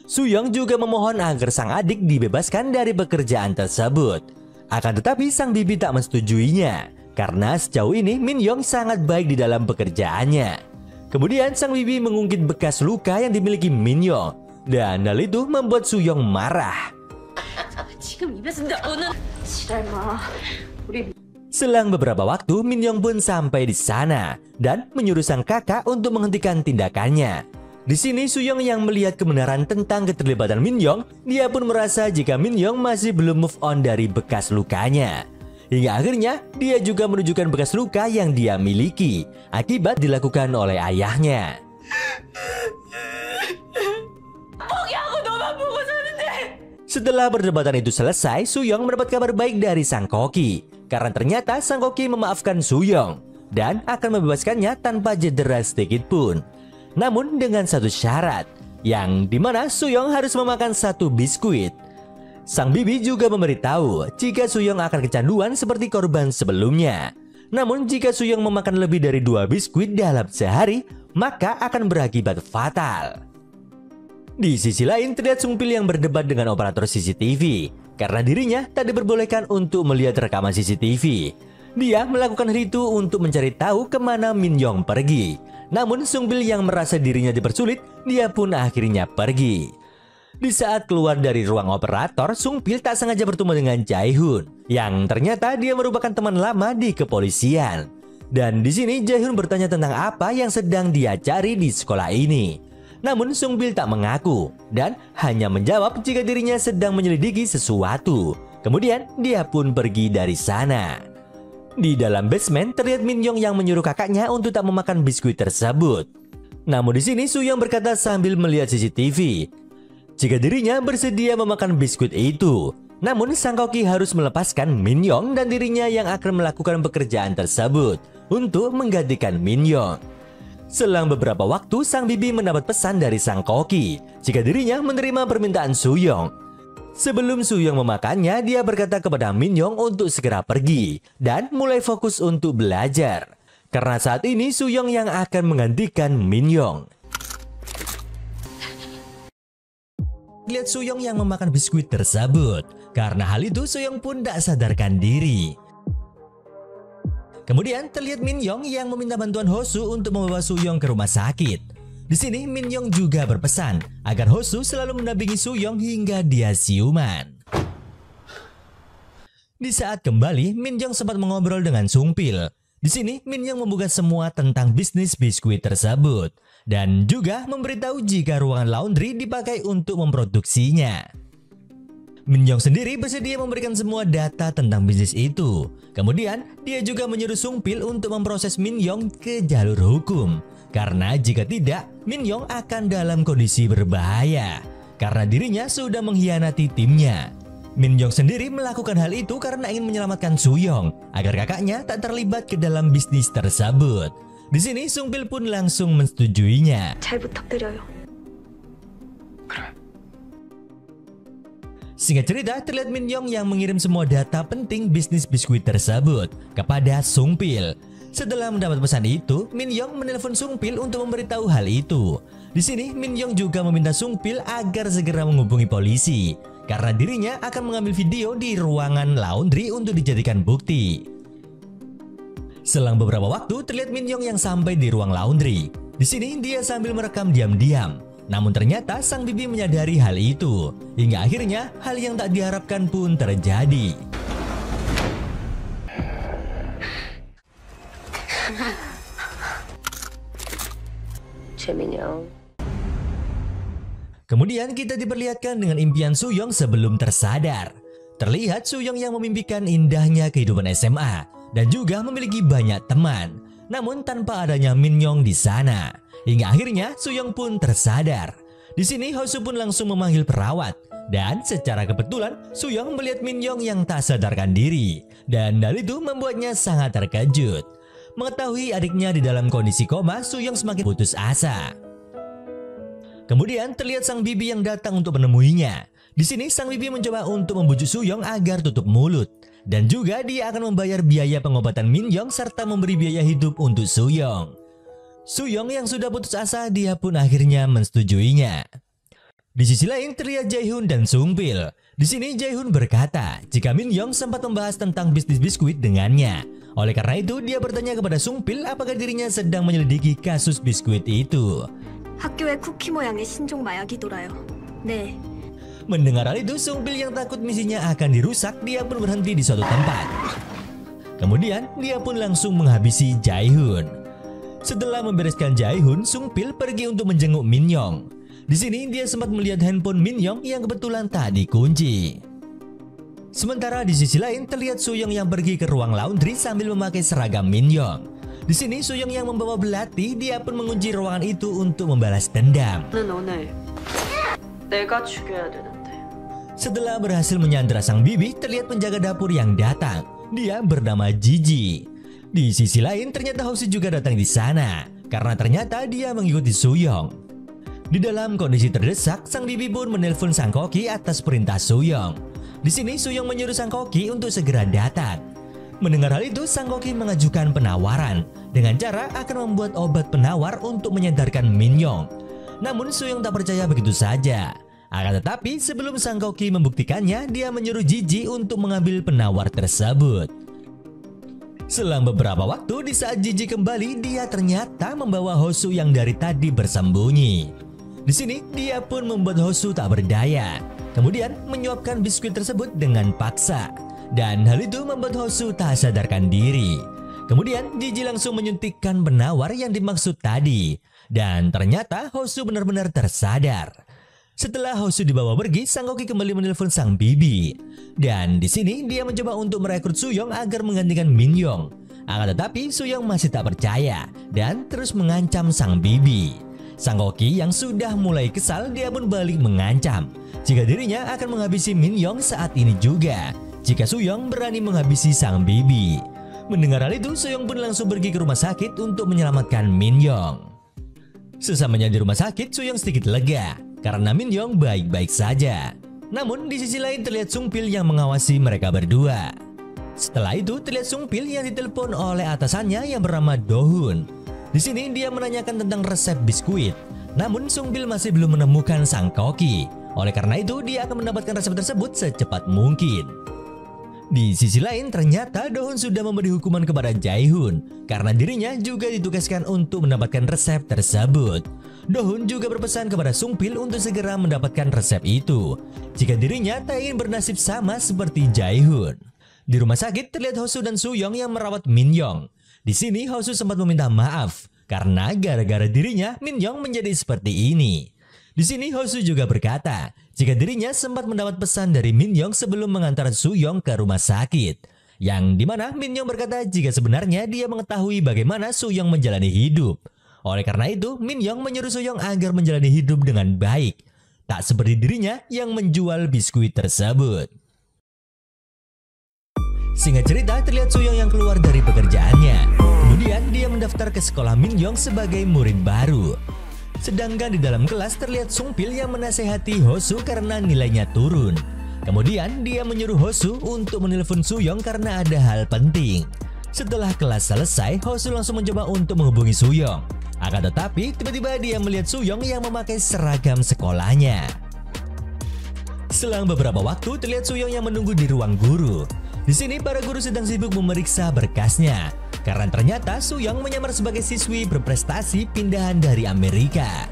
Suyong juga memohon agar sang adik dibebaskan dari pekerjaan tersebut. Akan tetapi sang Bibi tak mensetujuinya, karena sejauh ini Min Yong sangat baik di dalam pekerjaannya. Kemudian sang Bibi mengungkit bekas luka yang dimiliki Min Yong, dan hal itu membuat Suyong marah. Selang beberapa waktu, Min Yong pun sampai di sana dan menyuruh sang kakak untuk menghentikan tindakannya. Di sini Suyong yang melihat kebenaran tentang keterlibatan Min Yong, dia pun merasa jika Min Yong masih belum move on dari bekas lukanya. Hingga akhirnya dia juga menunjukkan bekas luka yang dia miliki akibat dilakukan oleh ayahnya. Setelah perdebatan itu selesai, Suyong mendapat kabar baik dari Sang Koki. Karena ternyata Sang Koki memaafkan Suyong dan akan membebaskannya tanpa cedera sedikit pun. Namun dengan satu syarat, yang dimana Suyong harus memakan satu biskuit. Sang Bibi juga memberitahu jika Suyong akan kecanduan seperti korban sebelumnya. Namun jika Suyong memakan lebih dari 2 biskuit dalam sehari, maka akan berakibat fatal. Di sisi lain, terlihat Sung Pil yang berdebat dengan operator CCTV karena dirinya tak diperbolehkan untuk melihat rekaman CCTV. Dia melakukan hal itu untuk mencari tahu kemana Min Yong pergi. Namun Sung Bil yang merasa dirinya dipersulit, dia pun akhirnya pergi. Di saat keluar dari ruang operator, Sung Bil tak sengaja bertemu dengan Jae Hoon, yang ternyata dia merupakan teman lama di kepolisian. Dan di sini Jae Hoon bertanya tentang apa yang sedang dia cari di sekolah ini. Namun Sung Bil tak mengaku dan hanya menjawab jika dirinya sedang menyelidiki sesuatu. Kemudian dia pun pergi dari sana. Di dalam basement terlihat Min Yong yang menyuruh kakaknya untuk tak memakan biskuit tersebut. Namun di sini Soo Young berkata sambil melihat CCTV jika dirinya bersedia memakan biskuit itu. Namun sang koki harus melepaskan Min Yong dan dirinya yang akan melakukan pekerjaan tersebut untuk menggantikan Min Yong. Selang beberapa waktu sang bibi mendapat pesan dari sang koki jika dirinya menerima permintaan Soo Young. Sebelum Soo Young memakannya, dia berkata kepada Min Yong untuk segera pergi dan mulai fokus untuk belajar. Karena saat ini Soo Young yang akan menggantikan Min Yong. Lihat Soo Young yang memakan biskuit tersebut. Karena hal itu Soo Young pun tak sadarkan diri. Kemudian terlihat Min Yong yang meminta bantuan Hosu untuk membawa Soo Young ke rumah sakit. Di sini Min Yong juga berpesan agar Hosu selalu mendampingi Soo Young hingga dia siuman. Di saat kembali, Min Yong sempat mengobrol dengan Sung Pil. Di sini Min Yong membuka semua tentang bisnis biskuit tersebut dan juga memberitahu jika ruangan laundry dipakai untuk memproduksinya. Min Yong sendiri bersedia memberikan semua data tentang bisnis itu. Kemudian dia juga menyuruh Sung Pil untuk memproses Min Yong ke jalur hukum. Karena jika tidak, Min Yong akan dalam kondisi berbahaya karena dirinya sudah mengkhianati timnya. Min Yong sendiri melakukan hal itu karena ingin menyelamatkan Soo Young agar kakaknya tak terlibat ke dalam bisnis tersebut. Di sini Sung Pil pun langsung mensetujuinya. 잘 부탁드려요. Singkat cerita, terlihat Min Yong yang mengirim semua data penting bisnis biskuit tersebut kepada Sung Pil. Setelah mendapat pesan itu, Min Yong menelpon Sung Pil untuk memberitahu hal itu. Di sini Min Yong juga meminta Sung Pil agar segera menghubungi polisi karena dirinya akan mengambil video di ruangan laundry untuk dijadikan bukti. Selang beberapa waktu terlihat Min Yong yang sampai di ruang laundry. Di sini dia sambil merekam diam-diam. Namun ternyata sang bibi menyadari hal itu. Hingga akhirnya hal yang tak diharapkan pun terjadi. Kemudian kita diperlihatkan dengan impian Soo Young sebelum tersadar. Terlihat Soo Young yang memimpikan indahnya kehidupan SMA dan juga memiliki banyak teman. Namun tanpa adanya Min Yong di sana. Hingga akhirnya Soo Young pun tersadar. Di sini Hosu pun langsung memanggil perawat. Dan secara kebetulan Soo Young melihat Min Yong yang tak sadarkan diri. Dan hal itu membuatnya sangat terkejut. Mengetahui adiknya di dalam kondisi koma, Soo Young semakin putus asa. Kemudian terlihat sang bibi yang datang untuk menemuinya. Di sini sang bibi mencoba untuk membujuk Soo Young agar tutup mulut. Dan juga dia akan membayar biaya pengobatan Min Yong serta memberi biaya hidup untuk Soo Young. Soo Young yang sudah putus asa, dia pun akhirnya mensetujuinya. Di sisi lain terlihat Jae Hoon dan Sung Pil. Di sini Jae Hoon berkata jika Min Yong sempat membahas tentang bisnis biskuit dengannya. Oleh karena itu dia bertanya kepada Sung Pil apakah dirinya sedang menyelidiki kasus biskuit itu. 학교에 쿠키 모양의 신종 마약이 돌아요. 네. Mendengar hal itu Sung Pil yang takut misinya akan dirusak, dia pun berhenti di suatu tempat. Kemudian dia pun langsung menghabisi Jae Hoon. Setelah membereskan Jae Hoon, Sung Pil pergi untuk menjenguk Min Yong. Di sini dia sempat melihat handphone Min Yong yang kebetulan tak dikunci. Sementara di sisi lain terlihat Soo Young yang pergi ke ruang laundry sambil memakai seragam Min Yong. Di sini Soo Young yang membawa belati, dia pun mengunci ruangan itu untuk membalas dendam. Setelah berhasil menyandra sang bibi, terlihat penjaga dapur yang datang. Dia bernama Gigi. Di sisi lain ternyata Hoshi juga datang di sana karena ternyata dia mengikuti Soo Young. Di dalam kondisi terdesak, sang bibi pun menelpon sang koki atas perintah Soo Young. Di sini Soo Young menyuruh sang koki untuk segera datang. Mendengar hal itu, sang koki mengajukan penawaran dengan cara akan membuat obat penawar untuk menyadarkan Min Yong. Namun Soo Young tak percaya begitu saja. Akan tetapi sebelum sang koki membuktikannya, dia menyuruh Gigi untuk mengambil penawar tersebut. Selang beberapa waktu, di saat Jiji kembali, dia ternyata membawa Hosu yang dari tadi bersembunyi. Di sini, dia pun membuat Hosu tak berdaya. Kemudian menyuapkan biskuit tersebut dengan paksa. Dan hal itu membuat Hosu tak sadarkan diri. Kemudian Jiji langsung menyuntikkan penawar yang dimaksud tadi. Dan ternyata Hosu benar-benar tersadar. Setelah Hosu dibawa pergi, Sang Koki kembali menelpon sang bibi. Dan di sini dia mencoba untuk merekrut Suyong agar menggantikan Minhyong. Akan tetapi Suyong masih tak percaya dan terus mengancam sang bibi. Sang Koki yang sudah mulai kesal, dia pun balik mengancam jika dirinya akan menghabisi Minhyong saat ini juga jika Suyong berani menghabisi sang bibi. Mendengar hal itu, Suyong pun langsung pergi ke rumah sakit untuk menyelamatkan Minhyong. Sesamanya di rumah sakit, Suyong sedikit lega karena Minhyong baik-baik saja. Namun di sisi lain terlihat Sungpil yang mengawasi mereka berdua. Setelah itu terlihat Sungpil yang ditelepon oleh atasannya yang bernama Do-hun. Di sini dia menanyakan tentang resep biskuit. Namun Sungpil masih belum menemukan Sang Koki. Oleh karena itu dia akan mendapatkan resep tersebut secepat mungkin. Di sisi lain ternyata Do-hun sudah memberi hukuman kepada Jae-hun karena dirinya juga ditugaskan untuk mendapatkan resep tersebut. Do-hun juga berpesan kepada Sungpil untuk segera mendapatkan resep itu jika dirinya tak ingin bernasib sama seperti Jae-hun. Di rumah sakit terlihat Hosu dan Suyong yang merawat Minhyong. Di sini Hosu sempat meminta maaf karena gara-gara dirinya Minhyong menjadi seperti ini. Di sini Hosu juga berkata jika dirinya sempat mendapat pesan dari Minhyong sebelum mengantar Suyong ke rumah sakit. Yang dimana Minhyong berkata jika sebenarnya dia mengetahui bagaimana Suyong menjalani hidup. Oleh karena itu Minhyong menyuruh Suyong agar menjalani hidup dengan baik. Tak seperti dirinya yang menjual biskuit tersebut. Singkat cerita terlihat Suyong yang keluar dari pekerjaannya. Kemudian dia mendaftar ke sekolah Minhyong sebagai murid baru. Sedangkan di dalam kelas terlihat Sungpil yang menasehati Hosu karena nilainya turun. Kemudian dia menyuruh Hosu untuk menelpon Suyong karena ada hal penting. Setelah kelas selesai, Hosu langsung mencoba untuk menghubungi Suyong. Akan tetapi tiba-tiba dia melihat Suyong yang memakai seragam sekolahnya. Selang beberapa waktu terlihat Suyong yang menunggu di ruang guru. Di sini para guru sedang sibuk memeriksa berkasnya. Karena ternyata Suyong menyamar sebagai siswi berprestasi pindahan dari Amerika.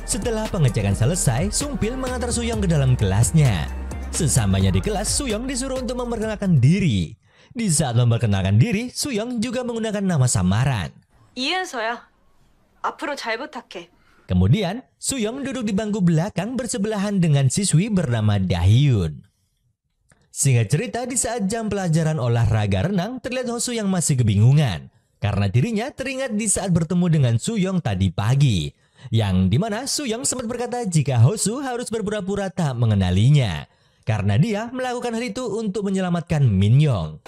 Setelah pengecekan selesai, Sungpil mengantar Suyong ke dalam kelasnya. Sesampainya di kelas, Suyong disuruh untuk memperkenalkan diri. Di saat memperkenalkan diri, Suyong juga menggunakan nama samaran. 이은서야. 앞으로 잘 부탁해. Kemudian, Suyong duduk di bangku belakang bersebelahan dengan siswi bernama Dahyun. Singkat cerita, di saat jam pelajaran olahraga renang, terlihat Hosu yang masih kebingungan. Karena dirinya teringat di saat bertemu dengan Suyong tadi pagi. Yang dimana Suyong sempat berkata jika Hosu harus berpura-pura tak mengenalinya. Karena dia melakukan hal itu untuk menyelamatkan Minhyong.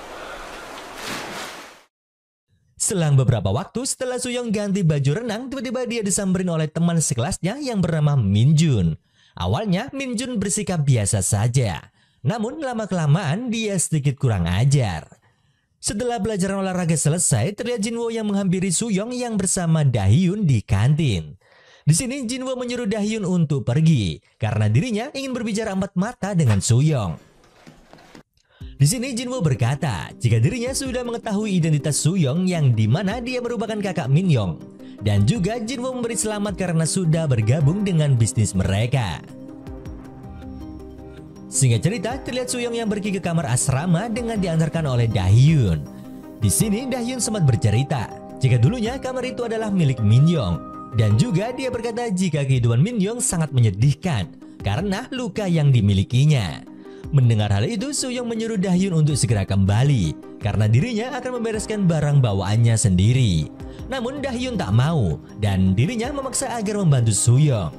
Selang beberapa waktu setelah Suyong ganti baju renang, tiba-tiba dia disamperin oleh teman sekelasnya yang bernama Minjun. Awalnya Minjun bersikap biasa saja. Namun lama-kelamaan dia sedikit kurang ajar. Setelah pelajaran olahraga selesai, terlihat Jinwo yang menghampiri Suyong yang bersama Dahyun di kantin. Di sini Jinwo menyuruh Dahyun untuk pergi karena dirinya ingin berbicara empat mata dengan Suyong. Di sini Jinwo berkata jika dirinya sudah mengetahui identitas Suyong yang dimana dia merupakan kakak Minhyong. Dan juga Jinwo memberi selamat karena sudah bergabung dengan bisnis mereka. Singkat cerita, terlihat Suyong yang pergi ke kamar asrama dengan diantarkan oleh Dahyun. Di sini Dahyun sempat bercerita jika dulunya kamar itu adalah milik Minhyong. Dan juga dia berkata jika kehidupan Minhyong sangat menyedihkan karena luka yang dimilikinya. Mendengar hal itu, Suyong menyuruh Dahyun untuk segera kembali karena dirinya akan membereskan barang bawaannya sendiri. Namun Dahyun tak mau dan dirinya memaksa agar membantu Suyong.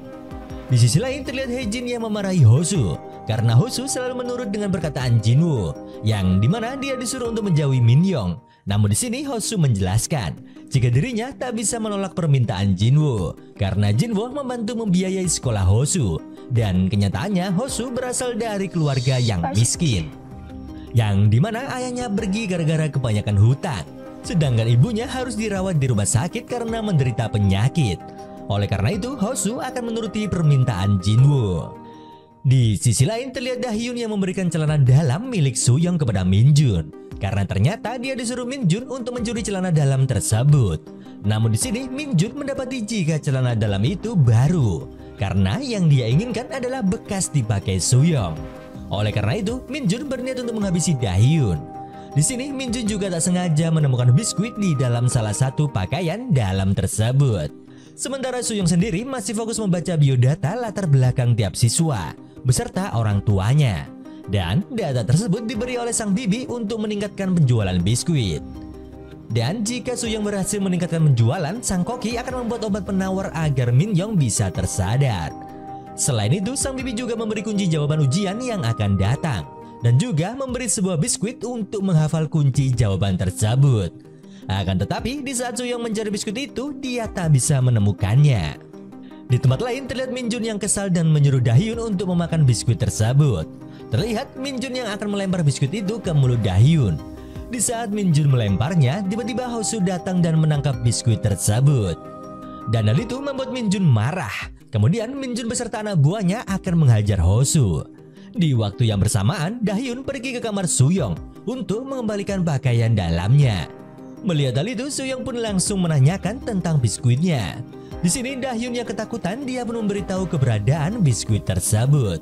Di sisi lain terlihat Haejin yang memarahi Hosu karena Hosu selalu menurut dengan perkataan Jinwoo yang dimana dia disuruh untuk menjauhi Minhyong. Namun di sini Hosu menjelaskan jika dirinya tak bisa menolak permintaan Jinwoo karena Jinwoo membantu membiayai sekolah Hosu dan kenyataannya Hosu berasal dari keluarga yang miskin. Yang dimana ayahnya pergi gara-gara kebanyakan hutang, sedangkan ibunya harus dirawat di rumah sakit karena menderita penyakit. Oleh karena itu, Hosu akan menuruti permintaan Jinwoo. Di sisi lain terlihat Dahyun yang memberikan celana dalam milik Suyong kepada Minjun. karena ternyata dia disuruh Min Jun untuk mencuri celana dalam tersebut. Namun di sini Min Jun mendapati jika celana dalam itu baru, karena yang dia inginkan adalah bekas dipakai Sooyoung. Oleh karena itu, Min Jun berniat untuk menghabisi Dahyun. Di sini Min Jun juga tak sengaja menemukan biskuit di dalam salah satu pakaian dalam tersebut. Sementara Sooyoung sendiri masih fokus membaca biodata latar belakang tiap siswa beserta orang tuanya. Dan data tersebut diberi oleh sang bibi untuk meningkatkan penjualan biskuit. Dan jika Sooyoung berhasil meningkatkan penjualan, sang koki akan membuat obat penawar agar Min Young bisa tersadar. Selain itu, sang bibi juga memberi kunci jawaban ujian yang akan datang dan juga memberi sebuah biskuit untuk menghafal kunci jawaban tersebut. Akan tetapi, di saat Sooyoung mencari biskuit itu, dia tak bisa menemukannya. Di tempat lain terlihat Min Jun yang kesal dan menyuruh Dahyun untuk memakan biskuit tersebut. Terlihat Min Jun yang akan melempar biskuit itu ke mulut Dahyun. Di saat Min Jun melemparnya, tiba-tiba Hosu datang dan menangkap biskuit tersebut. Dan hal itu membuat Min Jun marah. Kemudian Min Jun beserta anak buahnya akan menghajar Hosu. Di waktu yang bersamaan, Dahyun pergi ke kamar Sooyoung untuk mengembalikan pakaian dalamnya. Melihat hal itu, Sooyoung pun langsung menanyakan tentang biskuitnya. Di sini Dahyun yang ketakutan, dia pun memberitahu keberadaan biskuit tersebut.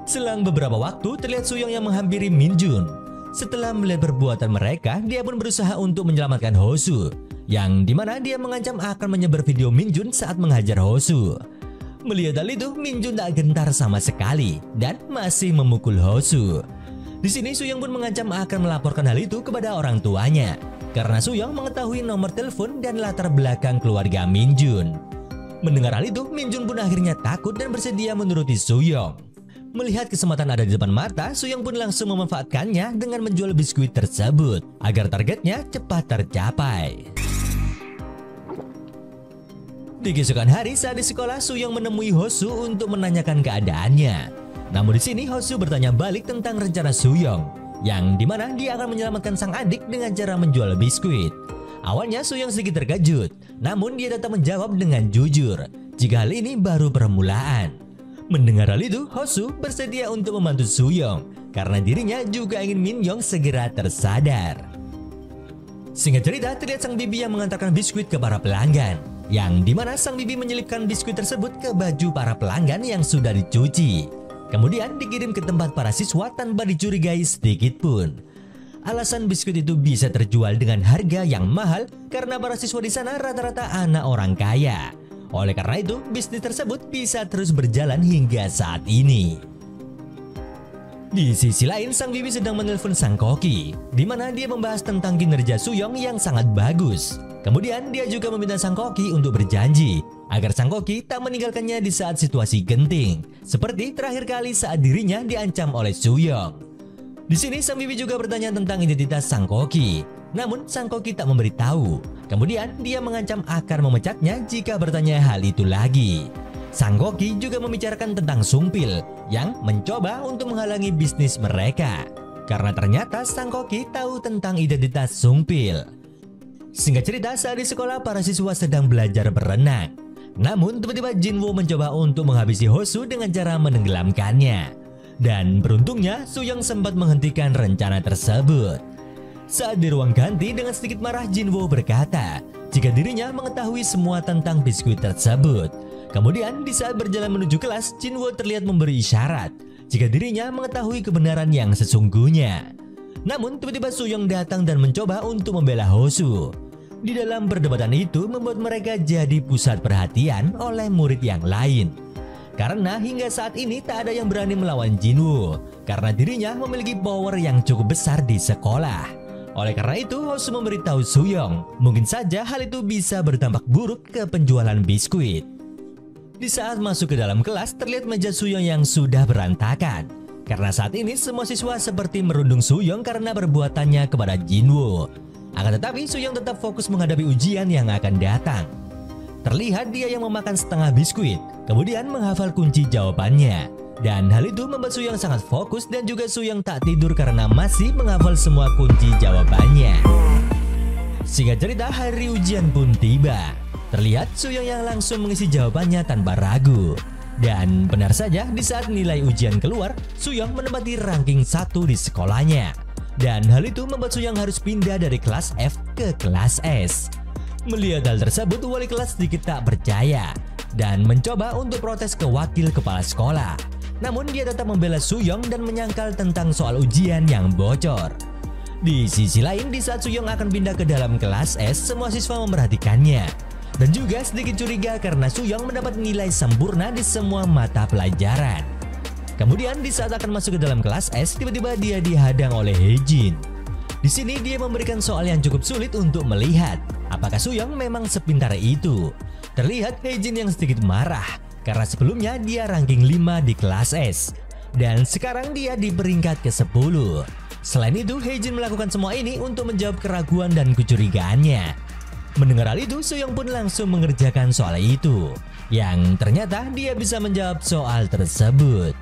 Selang beberapa waktu, terlihat Sooyoung yang menghampiri Min Jun. Setelah melihat perbuatan mereka, dia pun berusaha untuk menyelamatkan Hosu, yang dimana dia mengancam akan menyebar video Min Jun saat menghajar Hosu. Melihat hal itu, Min Jun tak gentar sama sekali dan masih memukul Hosu. Di sini Sooyoung pun mengancam akan melaporkan hal itu kepada orang tuanya, karena Sooyoung mengetahui nomor telepon dan latar belakang keluarga Min Jun. Mendengar hal itu, Min Jun pun akhirnya takut dan bersedia menuruti Sooyoung. Melihat kesempatan ada di depan mata, Sooyoung pun langsung memanfaatkannya dengan menjual biskuit tersebut agar targetnya cepat tercapai. Di keesokan hari saat di sekolah, Sooyoung menemui Hosu untuk menanyakan keadaannya. Namun di sini Hosu bertanya balik tentang rencana Sooyoung, yang dimana dia akan menyelamatkan sang adik dengan cara menjual biskuit. Awalnya Sooyoung sedikit terkejut, namun dia tetap menjawab dengan jujur jika hal ini baru permulaan. Mendengar hal itu, Hosu bersedia untuk membantu Sooyoung karena dirinya juga ingin Min Young segera tersadar. Singkat cerita, terlihat sang bibi yang mengantarkan biskuit ke para pelanggan, yang dimana sang bibi menyelipkan biskuit tersebut ke baju para pelanggan yang sudah dicuci. Kemudian dikirim ke tempat para siswa tanpa dicurigai sedikit pun. Alasan biskuit itu bisa terjual dengan harga yang mahal karena para siswa di sana rata-rata anak orang kaya. Oleh karena itu, bisnis tersebut bisa terus berjalan hingga saat ini. Di sisi lain, sang bibi sedang menelpon sang koki, di mana dia membahas tentang kinerja Sooyoung yang sangat bagus. Kemudian dia juga meminta sang koki untuk berjanji agar sang koki tak meninggalkannya di saat situasi genting, seperti terakhir kali saat dirinya diancam oleh Sooyoung. Di sini sang bibi juga bertanya tentang identitas sang koki. Namun sang koki tak memberitahu. Kemudian dia mengancam akan memecatnya jika bertanya hal itu lagi. Sang koki juga membicarakan tentang Sumpil yang mencoba untuk menghalangi bisnis mereka, karena ternyata sang koki tahu tentang identitas Sumpil. Singkat cerita, saat di sekolah para siswa sedang belajar berenang. Namun tiba-tiba Jinwoo mencoba untuk menghabisi Hosu dengan cara menenggelamkannya. Dan beruntungnya Sooyoung sempat menghentikan rencana tersebut. Saat di ruang ganti, dengan sedikit marah Jinwoo berkata jika dirinya mengetahui semua tentang biskuit tersebut. Kemudian di saat berjalan menuju kelas, Jinwoo terlihat memberi isyarat jika dirinya mengetahui kebenaran yang sesungguhnya. Namun tiba-tiba Sooyoung datang dan mencoba untuk membela Hosu. Di dalam perdebatan itu membuat mereka jadi pusat perhatian oleh murid yang lain. Karena hingga saat ini tak ada yang berani melawan Jinwoo, karena dirinya memiliki power yang cukup besar di sekolah. Oleh karena itu, Hosu memberitahu Sooyoung, mungkin saja hal itu bisa berdampak buruk ke penjualan biskuit. Di saat masuk ke dalam kelas, terlihat meja Sooyoung yang sudah berantakan. Karena saat ini semua siswa seperti merundung Sooyoung karena perbuatannya kepada Jinwoo. Akan tetapi Sooyoung tetap fokus menghadapi ujian yang akan datang. Terlihat dia yang memakan setengah biskuit, kemudian menghafal kunci jawabannya. Dan hal itu membuat Sooyoung sangat fokus dan juga Sooyoung tak tidur karena masih menghafal semua kunci jawabannya. Singkat cerita, hari ujian pun tiba. Terlihat Sooyoung yang langsung mengisi jawabannya tanpa ragu. Dan benar saja, di saat nilai ujian keluar, Sooyoung menempati ranking 1 di sekolahnya. Dan hal itu membuat Suyong harus pindah dari kelas F ke kelas S. Melihat hal tersebut, wali kelas sedikit tak percaya dan mencoba untuk protes ke wakil kepala sekolah. Namun dia tetap membela Suyong dan menyangkal tentang soal ujian yang bocor. Di sisi lain, di saat Suyong akan pindah ke dalam kelas S, semua siswa memperhatikannya. Dan juga sedikit curiga karena Suyong mendapat nilai sempurna di semua mata pelajaran. Kemudian di saat akan masuk ke dalam kelas S, tiba-tiba dia dihadang oleh Haejin. Di sini dia memberikan soal yang cukup sulit untuk melihat apakah Suyong memang sepintar itu. Terlihat Haejin yang sedikit marah karena sebelumnya dia ranking 5 di kelas S dan sekarang dia di peringkat ke-10. Selain itu, Haejin melakukan semua ini untuk menjawab keraguan dan kecurigaannya. Mendengar hal itu, Suyong pun langsung mengerjakan soal itu, yang ternyata dia bisa menjawab soal tersebut.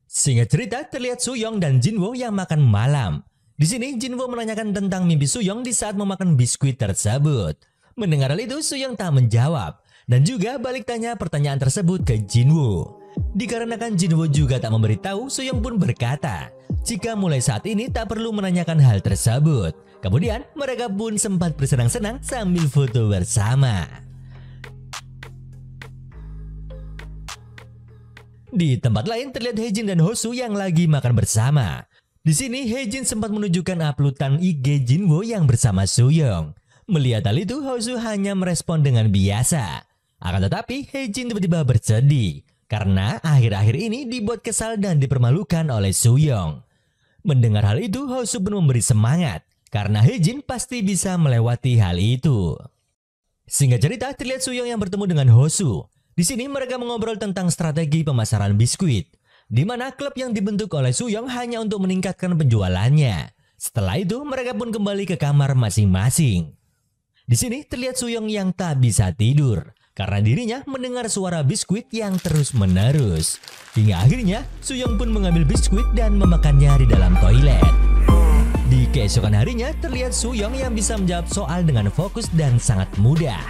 Singkat cerita, terlihat Suyong dan Jinwoo yang makan malam. Di sini, Jinwoo menanyakan tentang mimpi Suyong di saat memakan biskuit tersebut. Mendengar hal itu, Suyong tak menjawab dan juga balik tanya pertanyaan tersebut ke Jinwoo. Dikarenakan Jinwoo juga tak memberitahu, Suyong pun berkata jika mulai saat ini tak perlu menanyakan hal tersebut. Kemudian mereka pun sempat bersenang-senang sambil foto bersama. Di tempat lain terlihat Haejin dan Hosu yang lagi makan bersama. Di sini Haejin sempat menunjukkan uploadan IG Jinwoo yang bersama Suyong. Melihat hal itu, Hosu hanya merespon dengan biasa. Akan tetapi Haejin tiba-tiba bersedih karena akhir-akhir ini dibuat kesal dan dipermalukan oleh Suyong. Mendengar hal itu, Hosu pun memberi semangat karena Haejin pasti bisa melewati hal itu. Singkat cerita, terlihat Suyong yang bertemu dengan Hosu. Di sini mereka mengobrol tentang strategi pemasaran biskuit, di mana klub yang dibentuk oleh Suyong hanya untuk meningkatkan penjualannya. Setelah itu, mereka pun kembali ke kamar masing-masing. Di sini terlihat Suyong yang tak bisa tidur karena dirinya mendengar suara biskuit yang terus-menerus. Hingga akhirnya, Suyong pun mengambil biskuit dan memakannya di dalam toilet. Di keesokan harinya, terlihat Suyong yang bisa menjawab soal dengan fokus dan sangat mudah.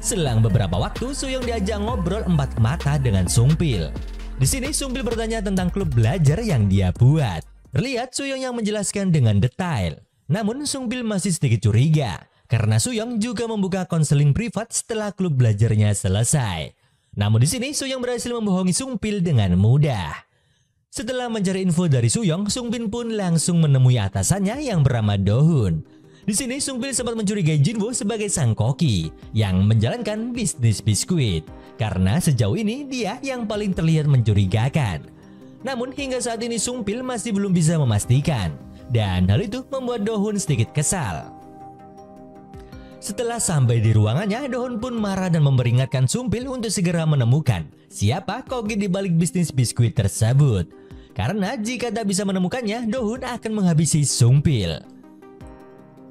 Selang beberapa waktu, Suyong diajak ngobrol 4 mata dengan Sungpil. Di sini Sungpil bertanya tentang klub belajar yang dia buat. Terlihat Suyong yang menjelaskan dengan detail. Namun Sungpil masih sedikit curiga karena Suyong juga membuka konseling privat setelah klub belajarnya selesai. Namun di sini Suyong berhasil membohongi Sungpil dengan mudah. Setelah mencari info dari Suyong, Sungpil pun langsung menemui atasannya yang bernama Do-hun. Di sini Sungpil sempat mencurigai Jinwoo sebagai sang koki yang menjalankan bisnis biskuit karena sejauh ini dia yang paling terlihat mencurigakan. Namun hingga saat ini Sungpil masih belum bisa memastikan dan hal itu membuat Do-hun sedikit kesal. Setelah sampai di ruangannya, Do-hun pun marah dan memperingatkan Sungpil untuk segera menemukan siapa koki di balik bisnis biskuit tersebut. Karena jika tak bisa menemukannya, Do-hun akan menghabisi Sungpil.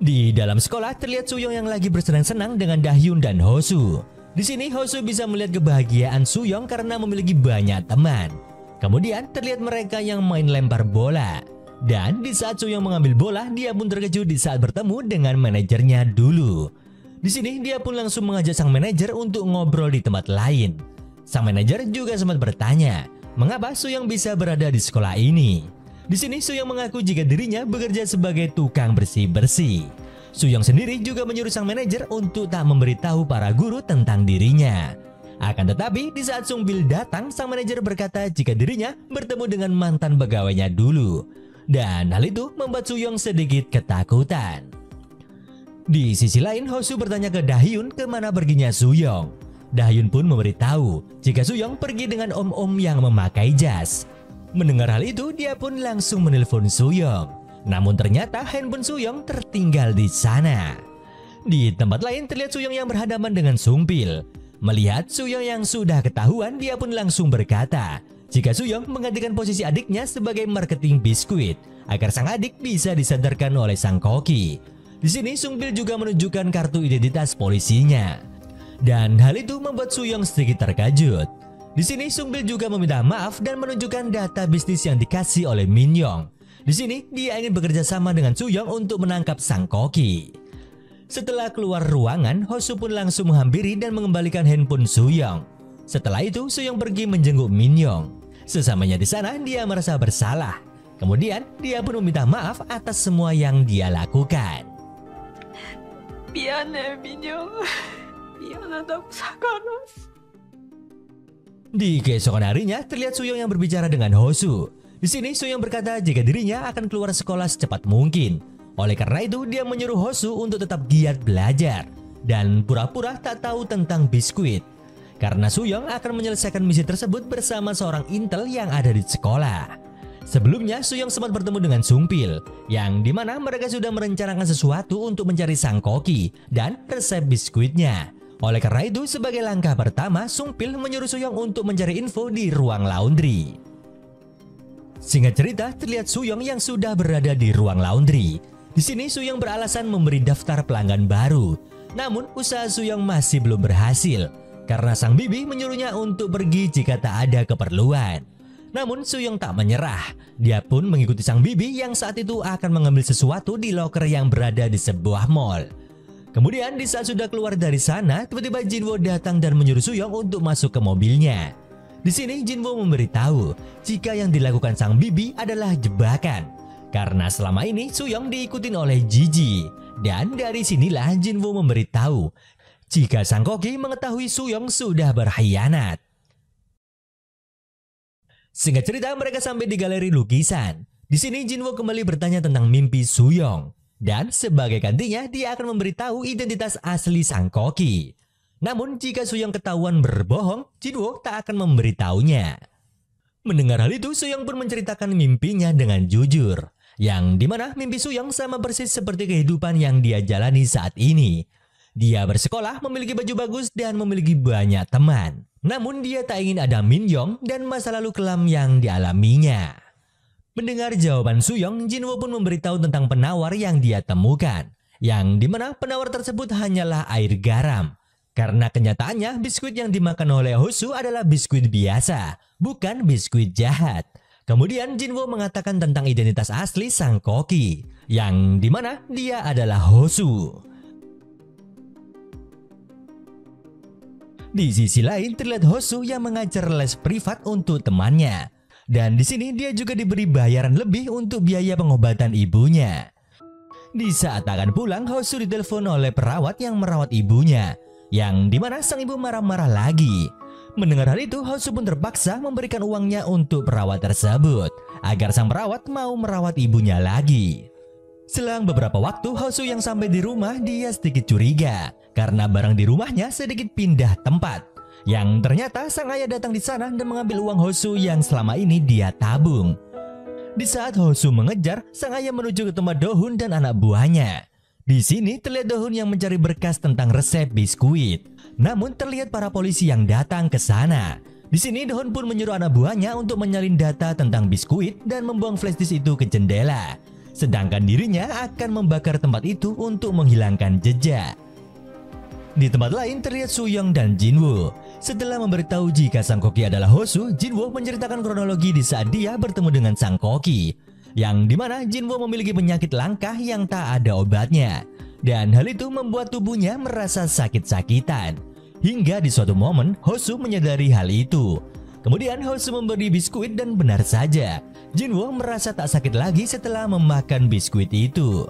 Di dalam sekolah terlihat Suyong yang lagi bersenang-senang dengan Da-hyun dan Hosu. Di sini Hosu bisa melihat kebahagiaan Suyong karena memiliki banyak teman. Kemudian terlihat mereka yang main lempar bola. Dan di saat Suyong mengambil bola, dia pun terkejut di saat bertemu dengan manajernya dulu. Di sini dia pun langsung mengajak sang manajer untuk ngobrol di tempat lain. Sang manajer juga sempat bertanya, mengapa Suyong bisa berada di sekolah ini? Di sini Suyong mengaku jika dirinya bekerja sebagai tukang bersih-bersih. Suyong sendiri juga menyuruh sang manajer untuk tak memberitahu para guru tentang dirinya. Akan tetapi di saat Sungpil datang, sang manajer berkata jika dirinya bertemu dengan mantan pegawainya dulu. Dan hal itu membuat Suyong sedikit ketakutan. Di sisi lain, Hosu bertanya ke Da-hyun kemana perginya Suyong. Da-hyun pun memberitahu jika Suyong pergi dengan om-om yang memakai jas. Mendengar hal itu, dia pun langsung menelpon Suyong. Namun ternyata handphone Suyong tertinggal di sana. Di tempat lain terlihat Suyong yang berhadapan dengan Sungpil. Melihat Suyong yang sudah ketahuan, dia pun langsung berkata jika Suyong menggantikan posisi adiknya sebagai marketing biskuit agar sang adik bisa disadarkan oleh sang koki. Di sini Sungpil juga menunjukkan kartu identitas polisinya. Dan hal itu membuat Suyong sedikit terkejut. Di sini Sungpil juga meminta maaf dan menunjukkan data bisnis yang dikasih oleh Min-young. Di sini dia ingin bekerja sama dengan Suyong untuk menangkap sang koki. Setelah keluar ruangan, Hosu pun langsung menghampiri dan mengembalikan handphone Suyong. Setelah itu Suyong pergi menjenguk Min-young. Sesamanya di sana, dia merasa bersalah. Kemudian, dia pun meminta maaf atas semua yang dia lakukan. 미안해, 민영. 미안하다고 사과를. Di keesokan harinya, terlihat Suyong yang berbicara dengan Hosu. Di sini, Suyong berkata jika dirinya akan keluar sekolah secepat mungkin. Oleh karena itu, dia menyuruh Hosu untuk tetap giat belajar dan pura-pura tak tahu tentang biskuit. Karena Suyong akan menyelesaikan misi tersebut bersama seorang intel yang ada di sekolah. Sebelumnya, Suyong sempat bertemu dengan Sungpil, yang dimana mereka sudah merencanakan sesuatu untuk mencari Sang Koki dan resep biskuitnya. Oleh karena itu, sebagai langkah pertama, Sungpil menyuruh Suyong untuk mencari info di ruang laundry. Singkat cerita, terlihat Suyong yang sudah berada di ruang laundry. Di sini Suyong beralasan memberi daftar pelanggan baru. Namun, usaha Suyong masih belum berhasil karena sang bibi menyuruhnya untuk pergi jika tak ada keperluan. Namun, Suyong tak menyerah. Dia pun mengikuti sang bibi yang saat itu akan mengambil sesuatu di loker yang berada di sebuah mall. Kemudian di saat sudah keluar dari sana, tiba-tiba Jinwo datang dan menyuruh Suyong untuk masuk ke mobilnya. Di sini Jinwo memberitahu jika yang dilakukan sang bibi adalah jebakan. Karena selama ini Suyong diikutin oleh Jiji. Dan dari sinilah Jinwo memberitahu jika Sang Koki mengetahui Suyong sudah berkhianat. Singkat cerita, mereka sampai di galeri lukisan. Di sini Jinwo kembali bertanya tentang mimpi Suyong. Dan sebagai gantinya, dia akan memberitahu identitas asli Sang Koki. Namun jika Suyong ketahuan berbohong, Jinwo tak akan memberitahunya. Mendengar hal itu, Suyong pun menceritakan mimpinya dengan jujur. Yang dimana mimpi Suyong sama persis seperti kehidupan yang dia jalani saat ini. Dia bersekolah, memiliki baju bagus, dan memiliki banyak teman. Namun dia tak ingin ada Min-young dan masa lalu kelam yang dialaminya. Mendengar jawaban Suyong, Jinwo pun memberitahu tentang penawar yang dia temukan. Yang dimana penawar tersebut hanyalah air garam. Karena kenyataannya biskuit yang dimakan oleh Hosu adalah biskuit biasa, bukan biskuit jahat. Kemudian Jinwo mengatakan tentang identitas asli Sang Koki, yang dimana dia adalah Hosu. Di sisi lain terlihat Hosu yang mengajar les privat untuk temannya. Dan di sini dia juga diberi bayaran lebih untuk biaya pengobatan ibunya. Di saat akan pulang, Hosu ditelepon oleh perawat yang merawat ibunya, yang dimana sang ibu marah-marah lagi. Mendengar hal itu, Hosu pun terpaksa memberikan uangnya untuk perawat tersebut, agar sang perawat mau merawat ibunya lagi. Selang beberapa waktu, Hosu yang sampai di rumah, dia sedikit curiga, karena barang di rumahnya sedikit pindah tempat. Yang ternyata sang ayah datang di sana dan mengambil uang Hosu yang selama ini dia tabung. Di saat Hosu mengejar, sang ayah menuju ke tempat Dohun dan anak buahnya. Di sini terlihat Dohun yang mencari berkas tentang resep biskuit. Namun terlihat para polisi yang datang ke sana. Di sini Dohun pun menyuruh anak buahnya untuk menyalin data tentang biskuit dan membuang flash disk itu ke jendela. Sedangkan dirinya akan membakar tempat itu untuk menghilangkan jejak. Di tempat lain terlihat Suyong dan Jinwo. Setelah memberitahu jika Sang Koki adalah Hosu, Jinwo menceritakan kronologi di saat dia bertemu dengan Sang Koki. Yang dimana Jinwo memiliki penyakit langka yang tak ada obatnya. Dan hal itu membuat tubuhnya merasa sakit-sakitan. Hingga di suatu momen Hosu menyadari hal itu. Kemudian Hosu memberi biskuit dan benar saja Jinwo merasa tak sakit lagi setelah memakan biskuit itu.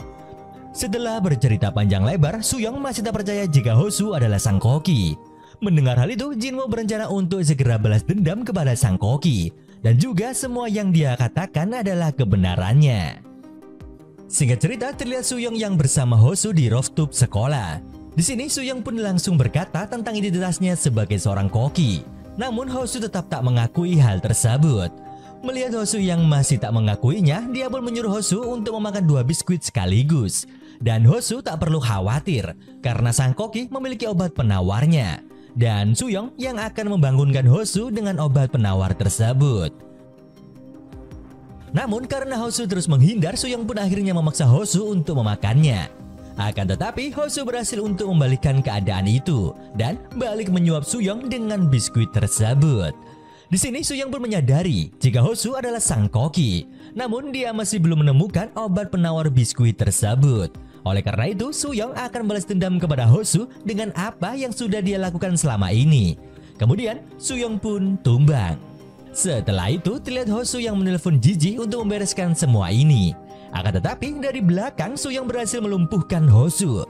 Setelah bercerita panjang lebar, Suyong masih tak percaya jika Hosu adalah Sang Koki. Mendengar hal itu, Jinwo berencana untuk segera balas dendam kepada Sang Koki. Dan juga semua yang dia katakan adalah kebenarannya. Singkat cerita, terlihat Suyong yang bersama Hosu di rooftop sekolah. Di sini Suyong pun langsung berkata tentang identitasnya sebagai seorang koki. Namun Hosu tetap tak mengakui hal tersebut. Melihat Hosu yang masih tak mengakuinya, dia pun menyuruh Hosu untuk memakan 2 biskuit sekaligus. Dan Hosu tak perlu khawatir karena Sang Koki memiliki obat penawarnya. Dan Suyong yang akan membangunkan Hosu dengan obat penawar tersebut. Namun karena Hosu terus menghindar, Suyong pun akhirnya memaksa Hosu untuk memakannya. Akan tetapi Hosu berhasil untuk membalikkan keadaan itu dan balik menyuap Suyong dengan biskuit tersebut. Di sini Suyong pun menyadari jika Hosu adalah Sang Koki. Namun dia masih belum menemukan obat penawar biskuit tersebut. Oleh karena itu, Suyong akan balas dendam kepada Hosu dengan apa yang sudah dia lakukan selama ini. Kemudian, Suyong pun tumbang. Setelah itu terlihat Hosu yang menelpon Jiji untuk membereskan semua ini. Akan tetapi dari belakang Suyong berhasil melumpuhkan Hosu.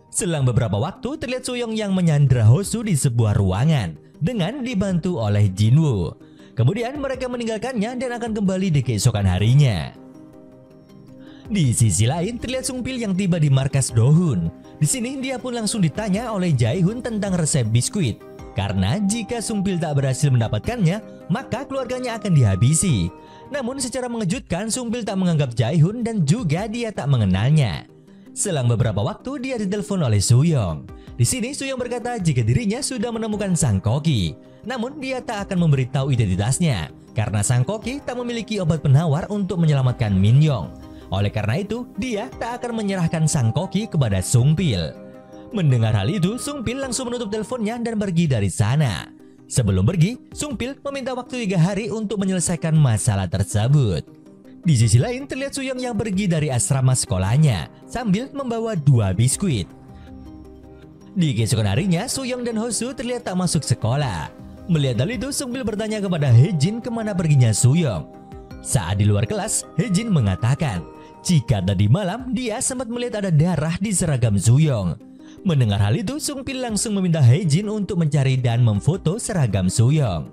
Selang beberapa waktu terlihat Suyong yang menyandra Hosu di sebuah ruangan dengan dibantu oleh Jinwoo. Kemudian mereka meninggalkannya dan akan kembali di keesokan harinya. Di sisi lain terlihat Sungpil yang tiba di markas Dohun. Di sini dia pun langsung ditanya oleh Jae-hoon tentang resep biskuit. Karena jika Sungpil tak berhasil mendapatkannya, maka keluarganya akan dihabisi. Namun secara mengejutkan Sungpil tak menganggap Jae-hoon dan juga dia tak mengenalnya. Selang beberapa waktu dia ditelepon oleh Suyong. Di sini Suyong berkata jika dirinya sudah menemukan Sang Koki. Namun dia tak akan memberitahu identitasnya karena Sang Koki tak memiliki obat penawar untuk menyelamatkan Minhyong. Oleh karena itu, dia tak akan menyerahkan Sang Koki kepada Sungpil. Mendengar hal itu, Sungpil langsung menutup teleponnya dan pergi dari sana. Sebelum pergi, Sungpil meminta waktu 3 hari untuk menyelesaikan masalah tersebut. Di sisi lain terlihat Suyong yang pergi dari asrama sekolahnya sambil membawa 2 biskuit. Di keesokan harinya, Suyong dan Hosu terlihat tak masuk sekolah. Melihat hal itu, Sungpil bertanya kepada Haejin kemana perginya Suyong. Saat di luar kelas, Haejin mengatakan jika tadi malam dia sempat melihat ada darah di seragam Suyong. Mendengar hal itu, Sungpil langsung meminta Haejin untuk mencari dan memfoto seragam Suyong.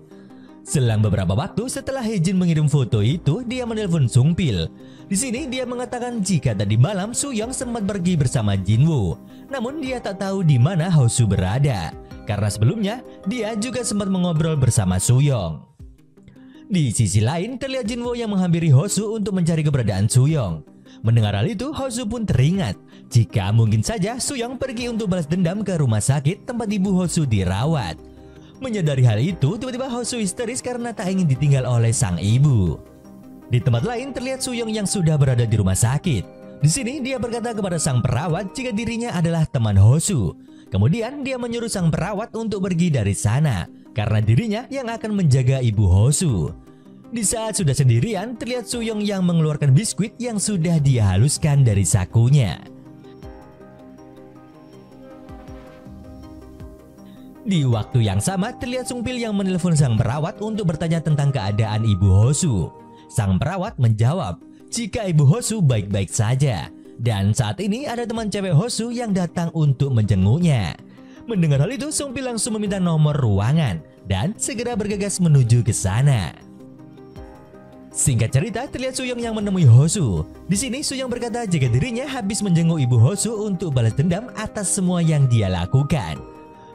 Selang beberapa waktu setelah Haejin mengirim foto itu, dia menelpon Sungpil. Di sini dia mengatakan jika tadi malam Suyong sempat pergi bersama Jinwoo. Namun dia tak tahu di mana Hosu berada. Karena sebelumnya dia juga sempat mengobrol bersama Suyong. Di sisi lain terlihat Jinwoo yang menghampiri Hosu untuk mencari keberadaan Suyong. Mendengar hal itu, Hosu pun teringat jika mungkin saja Suyong pergi untuk balas dendam ke rumah sakit tempat ibu Hosu dirawat. Menyadari hal itu, tiba-tiba Hosu histeris karena tak ingin ditinggal oleh sang ibu. Di tempat lain terlihat Suyong yang sudah berada di rumah sakit. Di sini dia berkata kepada sang perawat jika dirinya adalah teman Hosu. Kemudian dia menyuruh sang perawat untuk pergi dari sana karena dirinya yang akan menjaga ibu Hosu. Di saat sudah sendirian, terlihat Suyong yang mengeluarkan biskuit yang sudah dia haluskan dari sakunya. Di waktu yang sama, terlihat Sungpil yang menelpon sang perawat untuk bertanya tentang keadaan ibu Hosu. Sang perawat menjawab jika ibu Hosu baik-baik saja. Dan saat ini ada teman cewek Hosu yang datang untuk menjenguknya. Mendengar hal itu, Sungpil langsung meminta nomor ruangan dan segera bergegas menuju ke sana. Singkat cerita, terlihat Suyong yang menemui Hosu. Di sini Suyong berkata jika dirinya habis menjenguk ibu Hosu untuk balas dendam atas semua yang dia lakukan.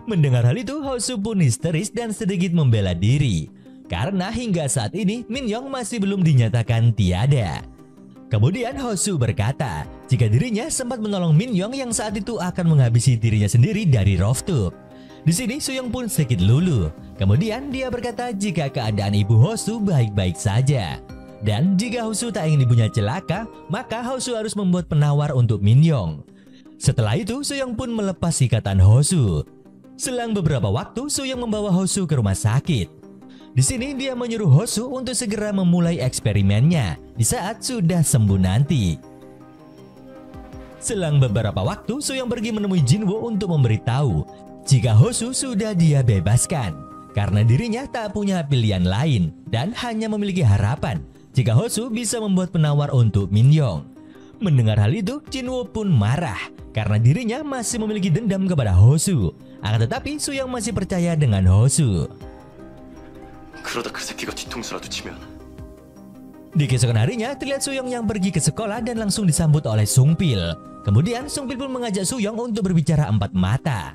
Mendengar hal itu, Hosu pun histeris dan sedikit membela diri. Karena hingga saat ini Minhyong masih belum dinyatakan tiada. Kemudian Hosu berkata jika dirinya sempat menolong Minhyong yang saat itu akan menghabisi dirinya sendiri dari rooftop. Di sini Suyong pun sedikit luluh. Kemudian dia berkata jika keadaan ibu Hosu baik-baik saja. Dan jika Hosu tak ingin ibunya celaka, maka Hosu harus membuat penawar untuk Minhyong. Setelah itu Suyong pun melepas ikatan Hosu. Selang beberapa waktu Suyong membawa Hosu ke rumah sakit. Di sini dia menyuruh Hosu untuk segera memulai eksperimennya di saat sudah sembuh nanti. Selang beberapa waktu Suyong pergi menemui Jinwoo untuk memberitahu jika Hosu sudah dia bebaskan karena dirinya tak punya pilihan lain dan hanya memiliki harapan jika Hosu bisa membuat penawar untuk Minhyong. Mendengar hal itu, Jinwoo pun marah karena dirinya masih memiliki dendam kepada Hosu. Akan tetapi Suyong masih percaya dengan Hosu. 그러다 그 새끼가 뒤통수라도 치면 Di keesokan harinya terlihat Suyong yang pergi ke sekolah dan langsung disambut oleh Sungpil. Kemudian Sungpil pun mengajak Suyong untuk berbicara empat mata.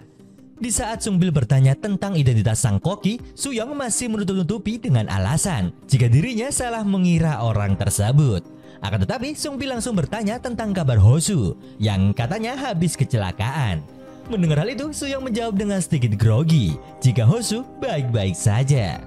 Di saat Sungpil bertanya tentang identitas Sang Koki, Suyong masih menutup-nutupi dengan alasan jika dirinya salah mengira orang tersebut. Akan tetapi Sungpil langsung bertanya tentang kabar Hosu yang katanya habis kecelakaan. Mendengar hal itu, Suyong menjawab dengan sedikit grogi jika Hosu baik-baik saja.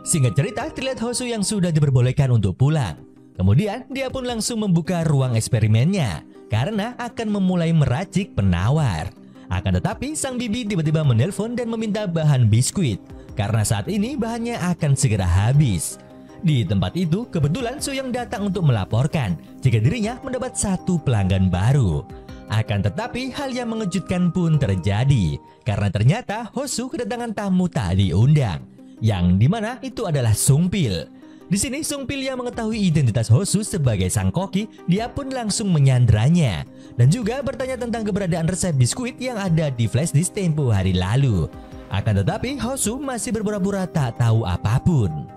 Singkat cerita, terlihat Hosu yang sudah diperbolehkan untuk pulang. Kemudian dia pun langsung membuka ruang eksperimennya karena akan memulai meracik penawar. Akan tetapi sang bibi tiba-tiba menelpon dan meminta bahan biskuit karena saat ini bahannya akan segera habis. Di tempat itu kebetulan Suyong datang untuk melaporkan jika dirinya mendapat 1 pelanggan baru. Akan tetapi hal yang mengejutkan pun terjadi karena ternyata Hosu kedatangan tamu tak diundang. yang dimana itu adalah Sung-pil. Di sini Sung-pil yang mengetahui identitas Hosu sebagai sang koki, dia pun langsung menyandranya dan juga bertanya tentang keberadaan resep biskuit yang ada di flashdisk tempo hari lalu. Akan tetapi Hosu masih berpura-pura tak tahu apapun.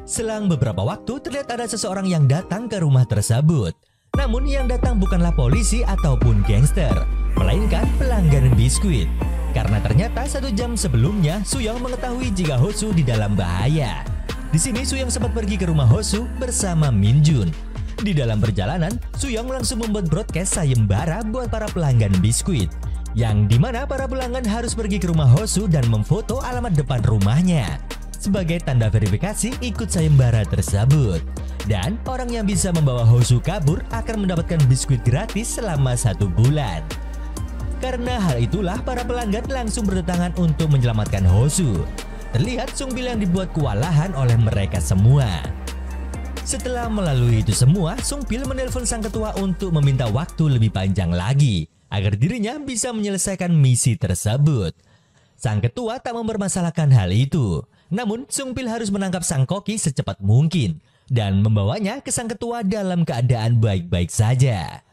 Selang beberapa waktu terlihat ada seseorang yang datang ke rumah tersebut. Namun yang datang bukanlah polisi ataupun gangster, melainkan pelanggan biskuit. Karena ternyata 1 jam sebelumnya Suyong mengetahui jika Hosu di dalam bahaya. Di sini Suyong sempat pergi ke rumah Hosu bersama Min Jun. Di dalam perjalanan, Suyong langsung membuat broadcast sayembara buat para pelanggan biskuit, yang dimana para pelanggan harus pergi ke rumah Hosu dan memfoto alamat depan rumahnya sebagai tanda verifikasi ikut sayembara tersebut. Dan orang yang bisa membawa Hosu kabur akan mendapatkan biskuit gratis selama 1 bulan. Karena hal itulah para pelanggan langsung berdatangan untuk menyelamatkan Hosu. Terlihat Sung-pil yang dibuat kewalahan oleh mereka semua. Setelah melalui itu semua, Sung-pil menelpon sang ketua untuk meminta waktu lebih panjang lagi agar dirinya bisa menyelesaikan misi tersebut. Sang ketua tak mempermasalahkan hal itu. Namun Sung-pil harus menangkap sang koki secepat mungkin dan membawanya ke sang ketua dalam keadaan baik-baik saja.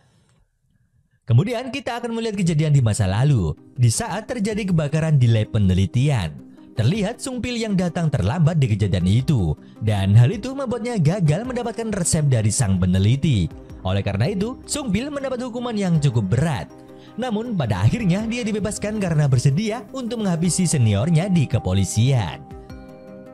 Kemudian kita akan melihat kejadian di masa lalu, di saat terjadi kebakaran di lab penelitian. Terlihat Sung-pil yang datang terlambat di kejadian itu, dan hal itu membuatnya gagal mendapatkan resep dari sang peneliti. Oleh karena itu, Sung-pil mendapat hukuman yang cukup berat. Namun pada akhirnya dia dibebaskan karena bersedia untuk menghabisi seniornya di kepolisian.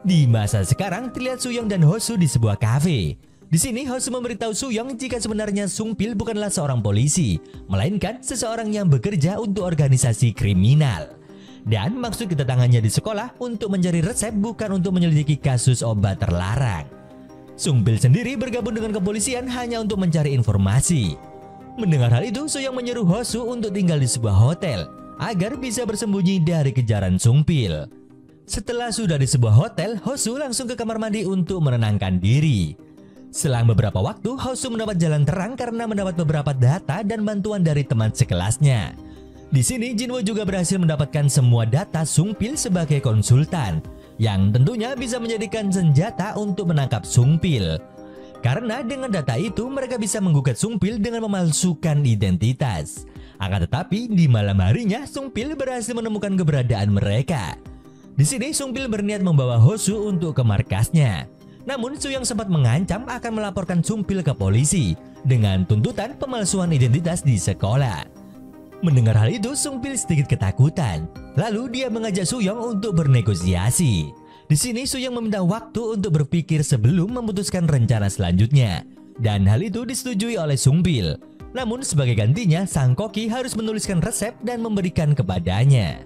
Di masa sekarang terlihat Suyong dan Hosu di sebuah kafe. Di sini Hosu memberitahu Suyong jika sebenarnya Sung-pil bukanlah seorang polisi, melainkan seseorang yang bekerja untuk organisasi kriminal. Dan maksud kedatangannya di sekolah untuk mencari resep bukan untuk menyelidiki kasus obat terlarang. Sung-pil sendiri bergabung dengan kepolisian hanya untuk mencari informasi. Mendengar hal itu, Suyong menyuruh Hosu untuk tinggal di sebuah hotel agar bisa bersembunyi dari kejaran Sung-pil. Setelah sudah di sebuah hotel, Hosu langsung ke kamar mandi untuk menenangkan diri. Selang beberapa waktu, Hosu mendapat jalan terang karena mendapat beberapa data dan bantuan dari teman sekelasnya. Di sini Jinwoo juga berhasil mendapatkan semua data Sung-pil sebagai konsultan, yang tentunya bisa menjadikan senjata untuk menangkap Sung-pil. Karena dengan data itu mereka bisa menggugat Sung-pil dengan memalsukan identitas. Akan tetapi di malam harinya Sung-pil berhasil menemukan keberadaan mereka. Di sini Sung-pil berniat membawa Hosu untuk ke markasnya. Namun Suyong sempat mengancam akan melaporkan Sung-pil ke polisi dengan tuntutan pemalsuan identitas di sekolah. Mendengar hal itu, Sung-pil sedikit ketakutan. Lalu dia mengajak Suyong untuk bernegosiasi. Di sini Suyong meminta waktu untuk berpikir sebelum memutuskan rencana selanjutnya. Dan hal itu disetujui oleh Sung-pil. Namun sebagai gantinya, sang koki harus menuliskan resep dan memberikan kepadanya.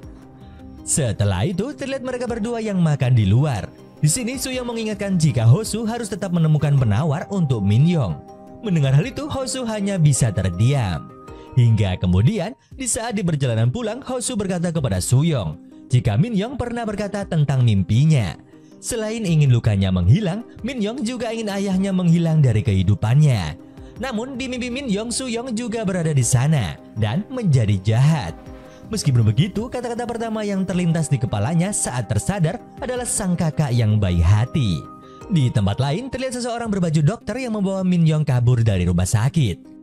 Setelah itu, terlihat mereka berdua yang makan di luar. Di sini Suyong mengingatkan jika Hosu harus tetap menemukan penawar untuk Min Yong. Mendengar hal itu, Hosu hanya bisa terdiam. Hingga kemudian, di saat di perjalanan pulang, Hosu berkata kepada Suyong jika Min Yong pernah berkata tentang mimpinya. Selain ingin lukanya menghilang, Min Yong juga ingin ayahnya menghilang dari kehidupannya. Namun di mimpi Min Yong, Suyong juga berada di sana dan menjadi jahat. Meskipun begitu, kata-kata pertama yang terlintas di kepalanya saat tersadar adalah sang kakak yang baik hati. Di tempat lain, terlihat seseorang berbaju dokter yang membawa Min Yong kabur dari rumah sakit.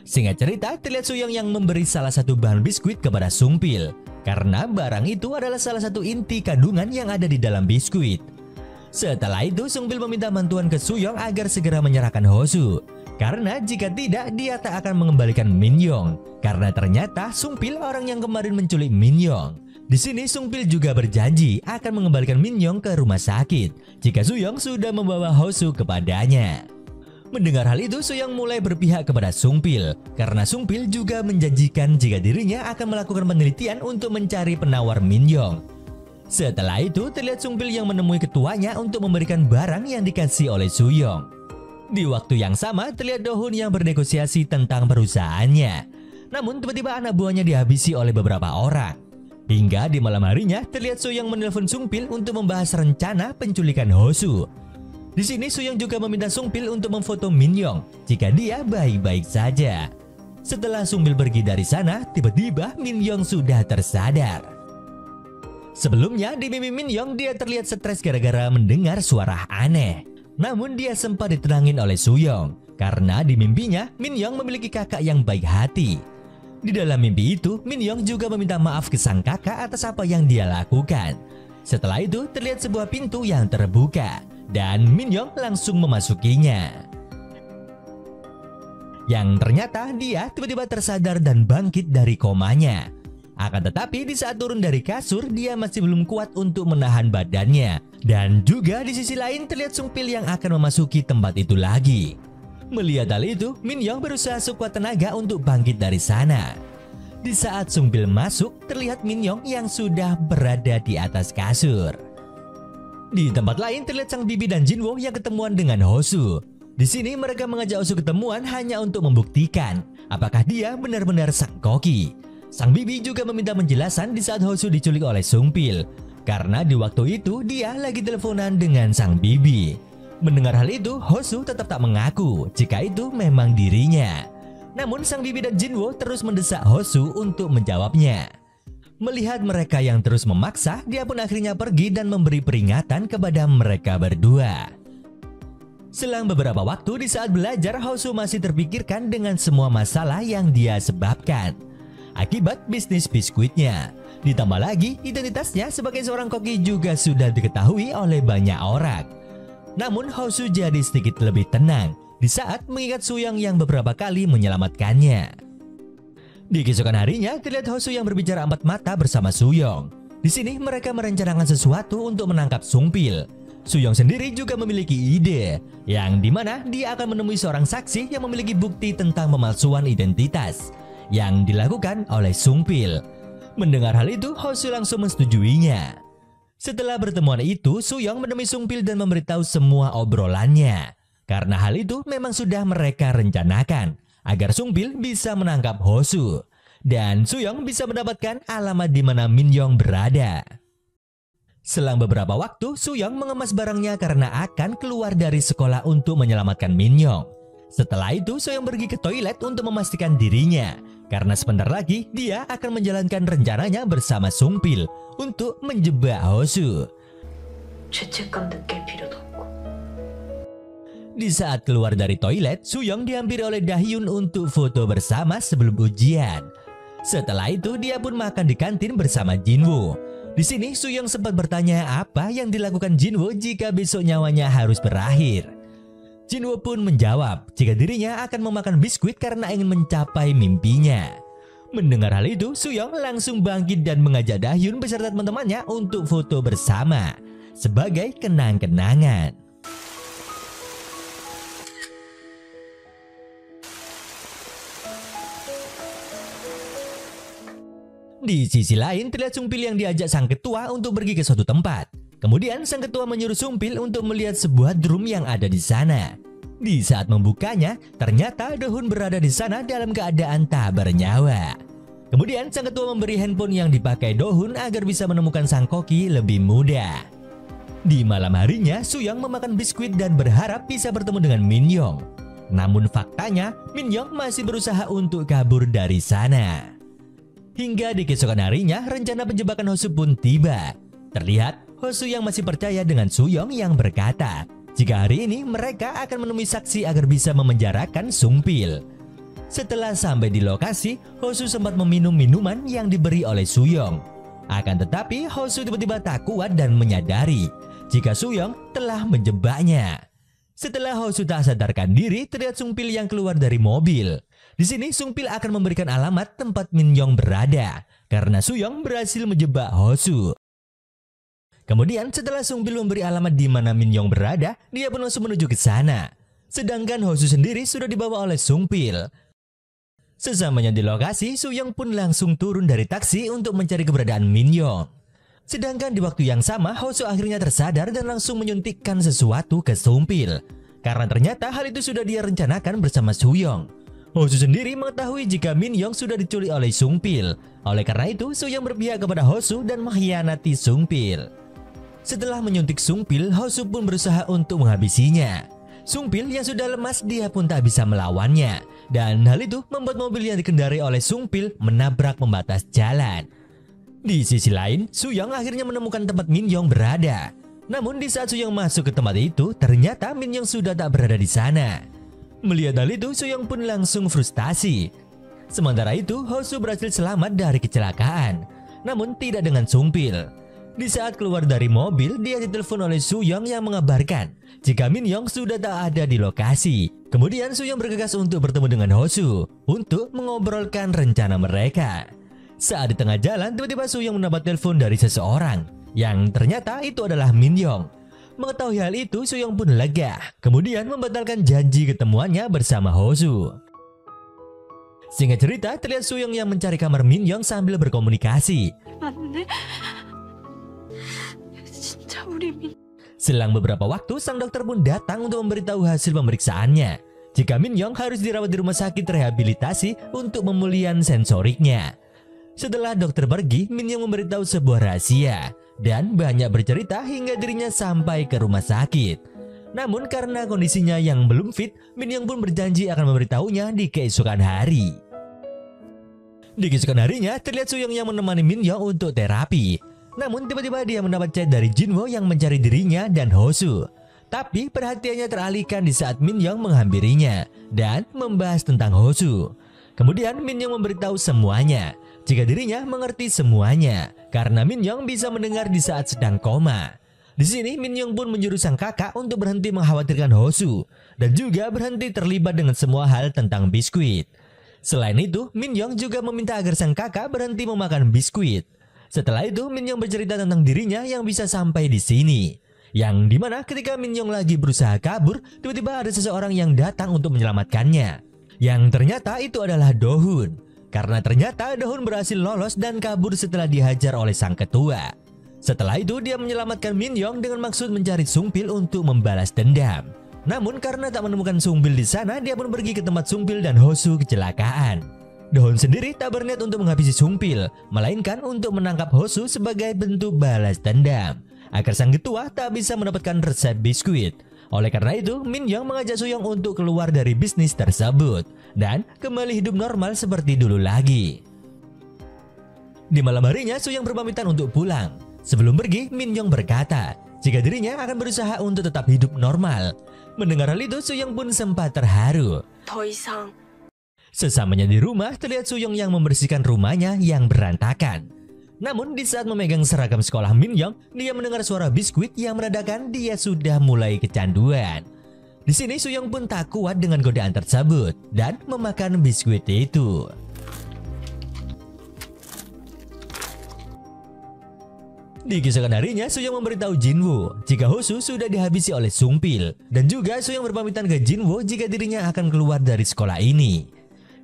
Singkat cerita, terlihat Suyong yang memberi salah satu bahan biskuit kepada Sung-pil. Karena barang itu adalah salah satu inti kandungan yang ada di dalam biskuit. Setelah itu, Sung-pil meminta bantuan ke Suyong agar segera menyerahkan Hosu. Karena jika tidak, dia tak akan mengembalikan Min Yong. Karena ternyata Sung-pil orang yang kemarin menculik Min Yong. Di sini Sung-pil juga berjanji akan mengembalikan Min Yong ke rumah sakit jika Suyong sudah membawa Hosu kepadanya. Mendengar hal itu, Suyong mulai berpihak kepada Sung-pil karena Sung-pil juga menjanjikan jika dirinya akan melakukan penelitian untuk mencari penawar Min Yong. Setelah itu, terlihat Sung-pil yang menemui ketuanya untuk memberikan barang yang dikasih oleh Suyong. Di waktu yang sama, terlihat Do-hun yang bernegosiasi tentang perusahaannya. Namun tiba-tiba anak buahnya dihabisi oleh beberapa orang. Hingga di malam harinya, terlihat Suyong menelpon Sung-pil untuk membahas rencana penculikan Hosu. Di sini Suyong juga meminta Sung-pil untuk memfoto Min Yong jika dia baik-baik saja. Setelah Sung-pil pergi dari sana, tiba-tiba Min Yong sudah tersadar. Sebelumnya di mimpi Min Young dia terlihat stres gara-gara mendengar suara aneh. Namun dia sempat ditenangin oleh Soo Young karena di mimpinya Min Young memiliki kakak yang baik hati. Di dalam mimpi itu Min Young juga meminta maaf ke sang kakak atas apa yang dia lakukan. Setelah itu terlihat sebuah pintu yang terbuka dan Min Young langsung memasukinya. Yang ternyata dia tiba-tiba tersadar dan bangkit dari komanya. Akan tetapi di saat turun dari kasur dia masih belum kuat untuk menahan badannya. Dan juga di sisi lain terlihat Sung Pil yang akan memasuki tempat itu lagi. Melihat hal itu, Min Young berusaha sekuat tenaga untuk bangkit dari sana. Di saat Sung Pil masuk, terlihat Min Young yang sudah berada di atas kasur. Di tempat lain terlihat Sang Bibi dan Jinwoo yang ketemuan dengan Hosu. Di sini mereka mengajak Hosu ketemuan hanya untuk membuktikan apakah dia benar-benar sang koki. Sang Bibi juga meminta penjelasan di saat Hosu diculik oleh Sung Pil. Karena di waktu itu dia lagi teleponan dengan Sang Bibi. Mendengar hal itu, Hosu tetap tak mengaku jika itu memang dirinya. Namun Sang Bibi dan Jinwoo terus mendesak Hosu untuk menjawabnya. Melihat mereka yang terus memaksa, dia pun akhirnya pergi dan memberi peringatan kepada mereka berdua. Selang beberapa waktu di saat belajar, Hosu masih terpikirkan dengan semua masalah yang dia sebabkan akibat bisnis biskuitnya. Ditambah lagi identitasnya sebagai seorang koki juga sudah diketahui oleh banyak orang. Namun Hosu jadi sedikit lebih tenang di saat mengingat Soo Young yang beberapa kali menyelamatkannya. Di keesokan harinya terlihat Hosu yang berbicara empat mata bersama Soo Young. Di sini mereka merencanakan sesuatu untuk menangkap Sung Pil. Soo Young sendiri juga memiliki ide yang dimana dia akan menemui seorang saksi yang memiliki bukti tentang pemalsuan identitas yang dilakukan oleh Sung Pil. Mendengar hal itu, Hosu langsung mensetujuinya. Setelah pertemuan itu, Soo Young menemui Sung Pil dan memberitahu semua obrolannya. Karena hal itu memang sudah mereka rencanakan agar Sung Pil bisa menangkap Hosu dan Soo Young bisa mendapatkan alamat di mana Min Young berada. Selang beberapa waktu, Soo Young mengemas barangnya karena akan keluar dari sekolah untuk menyelamatkan Min Young. Setelah itu, Soo Young pergi ke toilet untuk memastikan dirinya. Karena sebentar lagi dia akan menjalankan rencananya bersama Sung Pil untuk menjebak Hosu. Di saat keluar dari toilet, Soo Young dihampiri oleh Dahyun untuk foto bersama sebelum ujian. Setelah itu dia pun makan di kantin bersama Jinwoo. Di sini Soo Young sempat bertanya apa yang dilakukan Jinwoo jika besok nyawanya harus berakhir. Jinwoo pun menjawab jika dirinya akan memakan biskuit karena ingin mencapai mimpinya. Mendengar hal itu, Soo Young langsung bangkit dan mengajak Dahyun beserta teman-temannya untuk foto bersama sebagai kenang-kenangan. Di sisi lain terlihat Sung Pil yang diajak sang ketua untuk pergi ke suatu tempat. Kemudian sang ketua menyuruh Sung Pil untuk melihat sebuah drum yang ada di sana. Di saat membukanya, ternyata Dohun berada di sana dalam keadaan tak bernyawa. Kemudian sang ketua memberi handphone yang dipakai Dohun agar bisa menemukan sang koki lebih mudah. Di malam harinya, Soo Young memakan biskuit dan berharap bisa bertemu dengan Min Young. Namun faktanya, Min Young masih berusaha untuk kabur dari sana. Hingga di keesokan harinya, rencana penjebakan Hosu pun tiba. Terlihat Hosu yang masih percaya dengan Soo Young yang berkata jika hari ini mereka akan menemui saksi agar bisa memenjarakan Sung Pil. Setelah sampai di lokasi, Hosu sempat meminum minuman yang diberi oleh Soo Young. Akan tetapi Hosu tiba-tiba tak kuat dan menyadari jika Soo Young telah menjebaknya. Setelah Hosu tak sadarkan diri, terlihat Sung Pil yang keluar dari mobil. Di sini Sung Pil akan memberikan alamat tempat Min Young berada karena Soo Young berhasil menjebak Hosu. Kemudian setelah Sung Pil memberi alamat di mana Min Young berada, dia pun langsung menuju ke sana. Sedangkan Hosu sendiri sudah dibawa oleh Sung Pil. Sesamanya di lokasi, Soo Young pun langsung turun dari taksi untuk mencari keberadaan Min Young. Sedangkan di waktu yang sama, Hosu akhirnya tersadar dan langsung menyuntikkan sesuatu ke Sung Pil. Karena ternyata hal itu sudah dia rencanakan bersama Soo Young. Hosu sendiri mengetahui jika Min Young sudah diculik oleh Sung Pil. Oleh karena itu, Soo Young berpihak kepada Hosu dan mengkhianati Sung Pil. Setelah menyuntik Sung Pil, Hosu pun berusaha untuk menghabisinya. Sung Pil yang sudah lemas, dia pun tak bisa melawannya. Dan hal itu membuat mobil yang dikendarai oleh Sung Pil menabrak pembatas jalan. Di sisi lain, Suyong akhirnya menemukan tempat Min Yong berada. Namun di saat Suyong masuk ke tempat itu, ternyata Min Yong sudah tak berada di sana. Melihat hal itu, Suyong pun langsung frustasi. Sementara itu, Hosu berhasil selamat dari kecelakaan, namun tidak dengan sumpil. Di saat keluar dari mobil, dia ditelepon oleh Suyong yang mengabarkan jika Min Yong sudah tak ada di lokasi. Kemudian Suyong bergegas untuk bertemu dengan Hosu untuk mengobrolkan rencana mereka. Saat di tengah jalan, tiba-tiba Suyong mendapat telepon dari seseorang yang ternyata itu adalah Min Yong. Mengetahui hal itu, Suyong pun lega, kemudian membatalkan janji ketemuannya bersama Hosu. Singkat cerita, terlihat Suyong yang mencari kamar Min Yong sambil berkomunikasi. Selang beberapa waktu, sang dokter pun datang untuk memberitahu hasil pemeriksaannya jika Min Yong harus dirawat di rumah sakit rehabilitasi untuk pemulihan sensoriknya. Setelah dokter pergi, Min Yong memberitahu sebuah rahasia dan banyak bercerita hingga dirinya sampai ke rumah sakit. Namun karena kondisinya yang belum fit, Min Yong pun berjanji akan memberitahunya di keesokan hari. Di keesokan harinya, terlihat Suyong yang menemani Min Yong untuk terapi. Namun tiba-tiba dia mendapat chat dari Jinwoo yang mencari dirinya dan Hosu. Tapi perhatiannya teralihkan di saat Min Yong menghampirinya dan membahas tentang Hosu. Kemudian Min Yong memberitahu semuanya jika dirinya mengerti semuanya karena Min Yong bisa mendengar di saat sedang koma. Di sini Min Yong pun menyuruh sang kakak untuk berhenti mengkhawatirkan Hosu dan juga berhenti terlibat dengan semua hal tentang biskuit. Selain itu, Min Yong juga meminta agar sang kakak berhenti memakan biskuit. Setelah itu, Min Yong bercerita tentang dirinya yang bisa sampai di sini. Yang dimana ketika Min Yong lagi berusaha kabur, tiba-tiba ada seseorang yang datang untuk menyelamatkannya. Yang ternyata itu adalah Do-hun. Karena ternyata Do-hun berhasil lolos dan kabur setelah dihajar oleh sang ketua. Setelah itu, dia menyelamatkan Min Yong dengan maksud mencari sumpil untuk membalas dendam. Namun karena tak menemukan sumpil di sana, dia pun pergi ke tempat sumpil dan Hosu kecelakaan. Do-hun sendiri tak berniat untuk menghabisi sumpil, melainkan untuk menangkap Hosu sebagai bentuk balas dendam, agar sang ketua tak bisa mendapatkan resep biskuit. Oleh karena itu, Min Yong mengajak Suyong untuk keluar dari bisnis tersebut dan kembali hidup normal seperti dulu lagi. Di malam harinya, Suyong berpamitan untuk pulang. Sebelum pergi, Min Yong berkata jika dirinya akan berusaha untuk tetap hidup normal. Mendengar hal itu, Suyong pun sempat terharu. Sesamanya di rumah, terlihat Suyong yang membersihkan rumahnya yang berantakan. Namun di saat memegang seragam sekolah Min Yong, dia mendengar suara biskuit yang menandakan dia sudah mulai kecanduan. Di sini Suyong pun tak kuat dengan godaan tersebut dan memakan biskuit itu. Di keesokan harinya, Suyong memberitahu Jinwoo jika Hosu sudah dihabisi oleh sumpil. Dan juga Suyong berpamitan ke Jinwoo jika dirinya akan keluar dari sekolah ini.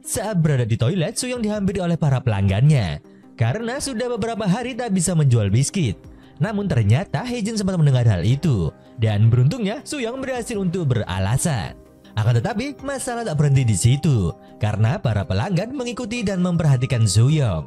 Saat berada di toilet, Suyong dihampiri oleh para pelanggannya karena sudah beberapa hari tak bisa menjual biskuit. Namun ternyata Haejin sempat mendengar hal itu dan beruntungnya Suyong berhasil untuk beralasan. Akan tetapi masalah tak berhenti di situ karena para pelanggan mengikuti dan memperhatikan Suyong.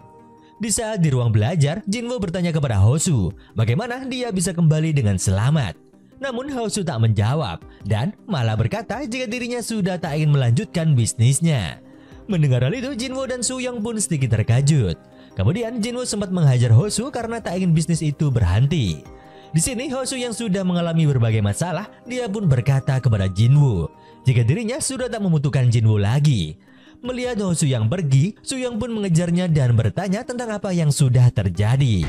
Di saat di ruang belajar, Jinwoo bertanya kepada Hosu bagaimana dia bisa kembali dengan selamat. Namun Hosu tak menjawab dan malah berkata jika dirinya sudah tak ingin melanjutkan bisnisnya. Mendengar hal itu, Jinwoo dan Suyong pun sedikit terkejut. Kemudian Jinwoo sempat menghajar Hosu karena tak ingin bisnis itu berhenti. Di sini Hosu yang sudah mengalami berbagai masalah, dia pun berkata kepada Jinwoo jika dirinya sudah tak membutuhkan Jinwoo lagi. Melihat Hosu yang pergi, Suyong pun mengejarnya dan bertanya tentang apa yang sudah terjadi.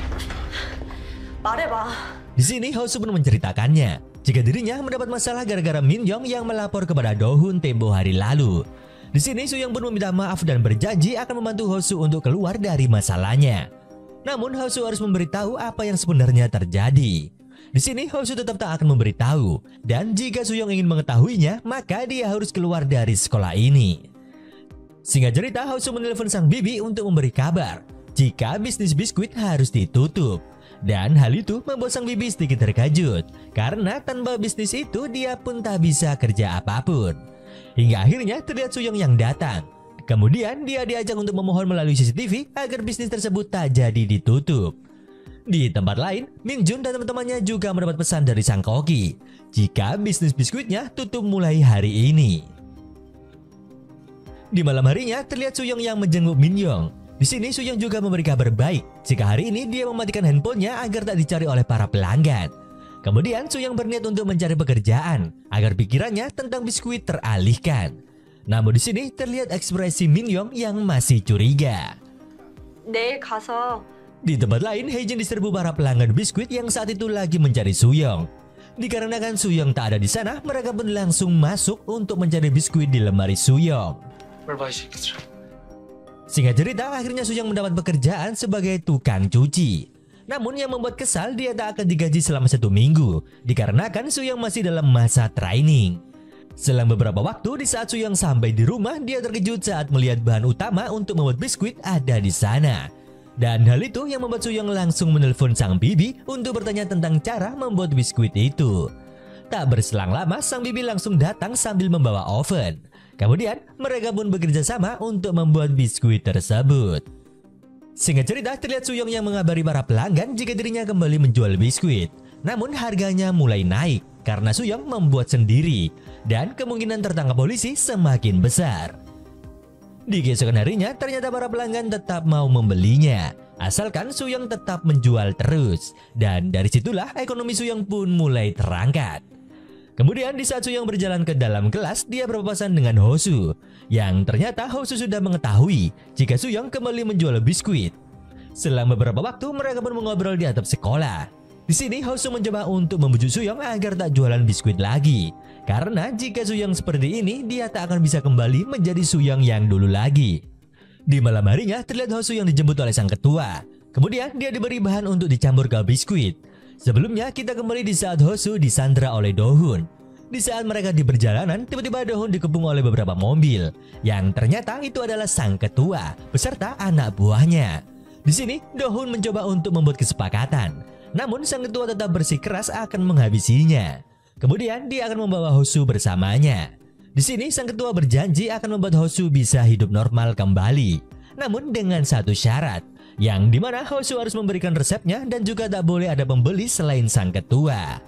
Di sini Hosu pun menceritakannya jika dirinya mendapat masalah gara-gara Min Yong yang melapor kepada Do-hun tempo hari lalu. Di sini Suyong pun meminta maaf dan berjanji akan membantu Hosu untuk keluar dari masalahnya. Namun Hosu harus memberitahu apa yang sebenarnya terjadi. Di sini Hosu tetap tak akan memberitahu dan jika Suyong ingin mengetahuinya, maka dia harus keluar dari sekolah ini. Singkat cerita, Hosu menelpon sang bibi untuk memberi kabar jika bisnis biskuit harus ditutup. Dan hal itu membuat sang bibi sedikit terkejut karena tanpa bisnis itu dia pun tak bisa kerja apapun. Hingga akhirnya terlihat Suyong yang datang. Kemudian dia diajak untuk memohon melalui CCTV agar bisnis tersebut tak jadi ditutup. Di tempat lain, Min Jun dan teman-temannya juga mendapat pesan dari sang koki jika bisnis biskuitnya tutup mulai hari ini. Di malam harinya terlihat Suyong yang menjenguk Min Yong. Di sini Suyong juga memberi kabar baik jika hari ini dia mematikan handphonenya agar tak dicari oleh para pelanggan. Kemudian Suyong berniat untuk mencari pekerjaan agar pikirannya tentang biskuit teralihkan. Namun di sini terlihat ekspresi Min Young yang masih curiga. 내일 가서 Di tempat lain, Haejin diserbu para pelanggan biskuit yang saat itu lagi mencari Suyong. Dikarenakan Suyong tak ada di sana, mereka pun langsung masuk untuk mencari biskuit di lemari Suyong. Singkat cerita, akhirnya Suyong mendapat pekerjaan sebagai tukang cuci. Namun yang membuat kesal, dia tak akan digaji selama 1 minggu, dikarenakan Suyong masih dalam masa training. Selang beberapa waktu, di saat Suyong sampai di rumah, dia terkejut saat melihat bahan utama untuk membuat biskuit ada di sana. Dan hal itu yang membuat Suyong langsung menelpon sang bibi untuk bertanya tentang cara membuat biskuit itu. Tak berselang lama, sang bibi langsung datang sambil membawa oven. Kemudian, mereka pun bekerja sama untuk membuat biskuit tersebut. Singkat cerita, terlihat Suyong yang mengabari para pelanggan jika dirinya kembali menjual biskuit. Namun harganya mulai naik karena Suyong membuat sendiri dan kemungkinan tertangkap polisi semakin besar. Di keesokan harinya, ternyata para pelanggan tetap mau membelinya, asalkan Suyong tetap menjual terus. Dan dari situlah ekonomi Suyong pun mulai terangkat. Kemudian di saat Suyong berjalan ke dalam kelas, dia berpapasan dengan Hosu, yang ternyata Hosu sudah mengetahui jika Suyong kembali menjual biskuit. Selama beberapa waktu, mereka pun mengobrol di atap sekolah. Di sini Hosu mencoba untuk membujuk Suyong agar tak jualan biskuit lagi. Karena jika Suyong seperti ini, dia tak akan bisa kembali menjadi Suyong yang dulu lagi. Di malam harinya, terlihat Hosu yang dijemput oleh sang ketua. Kemudian dia diberi bahan untuk dicampur ke biskuit. Sebelumnya kita kembali di saat Hosu disandra oleh Do-hun. Di saat mereka di perjalanan, tiba-tiba Do-hun dikepung oleh beberapa mobil. Yang ternyata itu adalah sang ketua beserta anak buahnya. Di sini Do-hun mencoba untuk membuat kesepakatan. Namun sang ketua tetap bersikeras akan menghabisinya. Kemudian dia akan membawa Hosu bersamanya. Di sini sang ketua berjanji akan membuat Hosu bisa hidup normal kembali. Namun dengan satu syarat, yang dimana Hosu harus memberikan resepnya dan juga tak boleh ada pembeli selain sang ketua.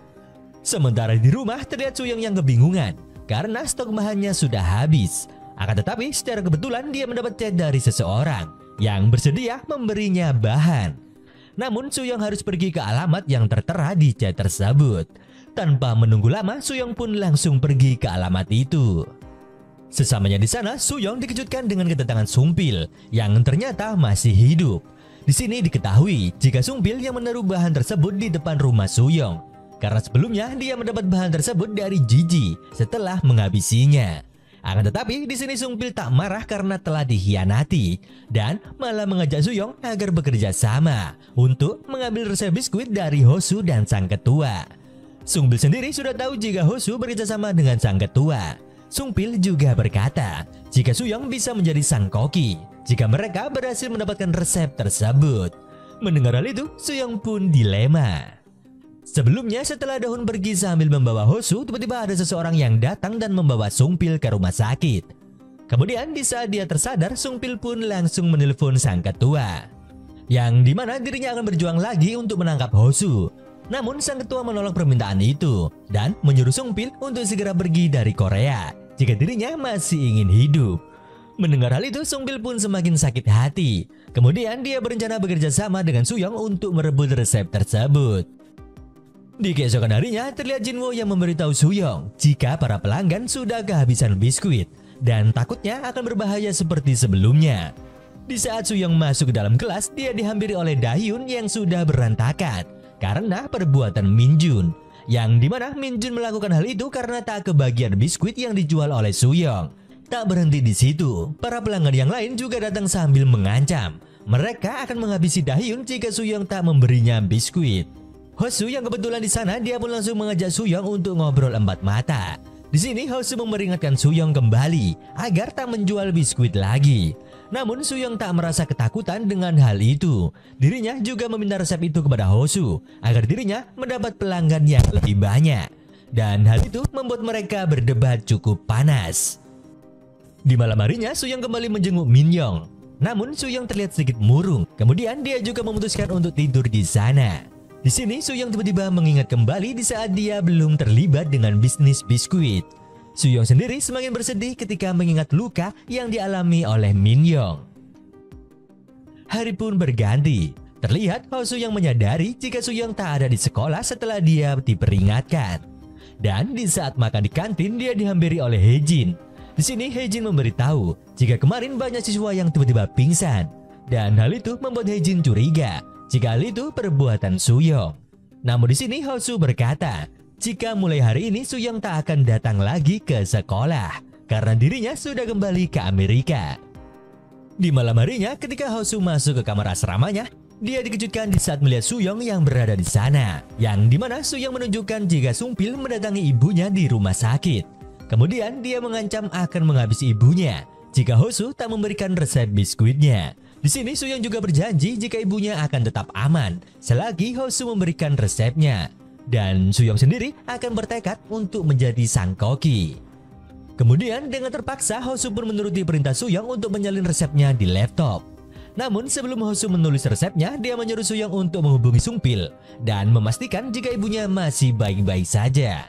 Sementara di rumah terlihat Suyong yang kebingungan karena stok bahannya sudah habis. Akan tetapi secara kebetulan dia mendapat chat dari seseorang yang bersedia memberinya bahan. Namun Suyong harus pergi ke alamat yang tertera di chat tersebut. Tanpa menunggu lama, Suyong pun langsung pergi ke alamat itu. Sesamanya di sana, Suyong dikejutkan dengan kedatangan Sumpil yang ternyata masih hidup. Di sini diketahui jika Sumpil yang menaruh bahan tersebut di depan rumah Suyong. Karena sebelumnya dia mendapat bahan tersebut dari Jiji setelah menghabisinya. Akan tetapi di sini Sumpil tak marah karena telah dikhianati dan malah mengajak Suyong agar bekerja sama untuk mengambil resep biskuit dari Hosu dan sang ketua. Sumpil sendiri sudah tahu jika Hosu bekerja sama dengan sang ketua. Sumpil juga berkata jika Suyong bisa menjadi sang koki jika mereka berhasil mendapatkan resep tersebut. Mendengar hal itu, Suyong pun dilema. Sebelumnya setelah Do-hun pergi sambil membawa Hosu, tiba-tiba ada seseorang yang datang dan membawa Sumpil ke rumah sakit. Kemudian di saat dia tersadar, Sumpil pun langsung menelpon sang ketua, yang dimana dirinya akan berjuang lagi untuk menangkap Hosu. Namun sang ketua menolak permintaan itu dan menyuruh Sumpil untuk segera pergi dari Korea jika dirinya masih ingin hidup. Mendengar hal itu, Sumpil pun semakin sakit hati. Kemudian dia berencana bekerja sama dengan Suyong untuk merebut resep tersebut. Di keesokan harinya, terlihat Jinwoo yang memberitahu Suyong jika para pelanggan sudah kehabisan biskuit dan takutnya akan berbahaya seperti sebelumnya. Di saat Suyong masuk ke dalam kelas, dia dihampiri oleh Dahyun yang sudah berantakan karena perbuatan Minjun, yang dimana Minjun melakukan hal itu karena tak kebagian biskuit yang dijual oleh Suyong. Tak berhenti di situ, para pelanggan yang lain juga datang sambil mengancam. Mereka akan menghabisi Dahyun jika Suyong tak memberinya biskuit. Hosu yang kebetulan di sana, dia pun langsung mengajak Suyong untuk ngobrol empat mata. Di sini Hosu memperingatkan Suyong kembali agar tak menjual biskuit lagi. Namun Suyong tak merasa ketakutan dengan hal itu. Dirinya juga meminta resep itu kepada Hosu agar dirinya mendapat pelanggan yang lebih banyak. Dan hal itu membuat mereka berdebat cukup panas. Di malam harinya Suyong kembali menjenguk Min-young. Namun Suyong terlihat sedikit murung. Kemudian dia juga memutuskan untuk tidur di sana. Di sini Suyong tiba-tiba mengingat kembali di saat dia belum terlibat dengan bisnis biskuit. Suyong sendiri semakin bersedih ketika mengingat luka yang dialami oleh Min-young. Hari pun berganti. Terlihat Hosu yang menyadari jika Suyong tak ada di sekolah setelah dia diperingatkan. Dan di saat makan di kantin dia dihampiri oleh Haejin. Di sini Haejin memberitahu jika kemarin banyak siswa yang tiba-tiba pingsan. Dan hal itu membuat Haejin curiga jika hal itu perbuatan Suyong. Namun di sini Hosu berkata jika mulai hari ini Suyong tak akan datang lagi ke sekolah karena dirinya sudah kembali ke Amerika. Di malam harinya ketika Hosu masuk ke kamar asramanya, dia dikejutkan di saat melihat Suyong yang berada di sana, yang dimana Suyong menunjukkan jika Sumpil mendatangi ibunya di rumah sakit. Kemudian dia mengancam akan menghabisi ibunya jika Hosu tak memberikan resep biskuitnya. Di sini Suyong juga berjanji jika ibunya akan tetap aman selagi Hosu memberikan resepnya. Dan Suyong sendiri akan bertekad untuk menjadi sang koki. Kemudian dengan terpaksa Hosu pun menuruti perintah Suyong untuk menyalin resepnya di laptop. Namun sebelum Hosu menulis resepnya, dia menyuruh Suyong untuk menghubungi Sumpil dan memastikan jika ibunya masih baik-baik saja.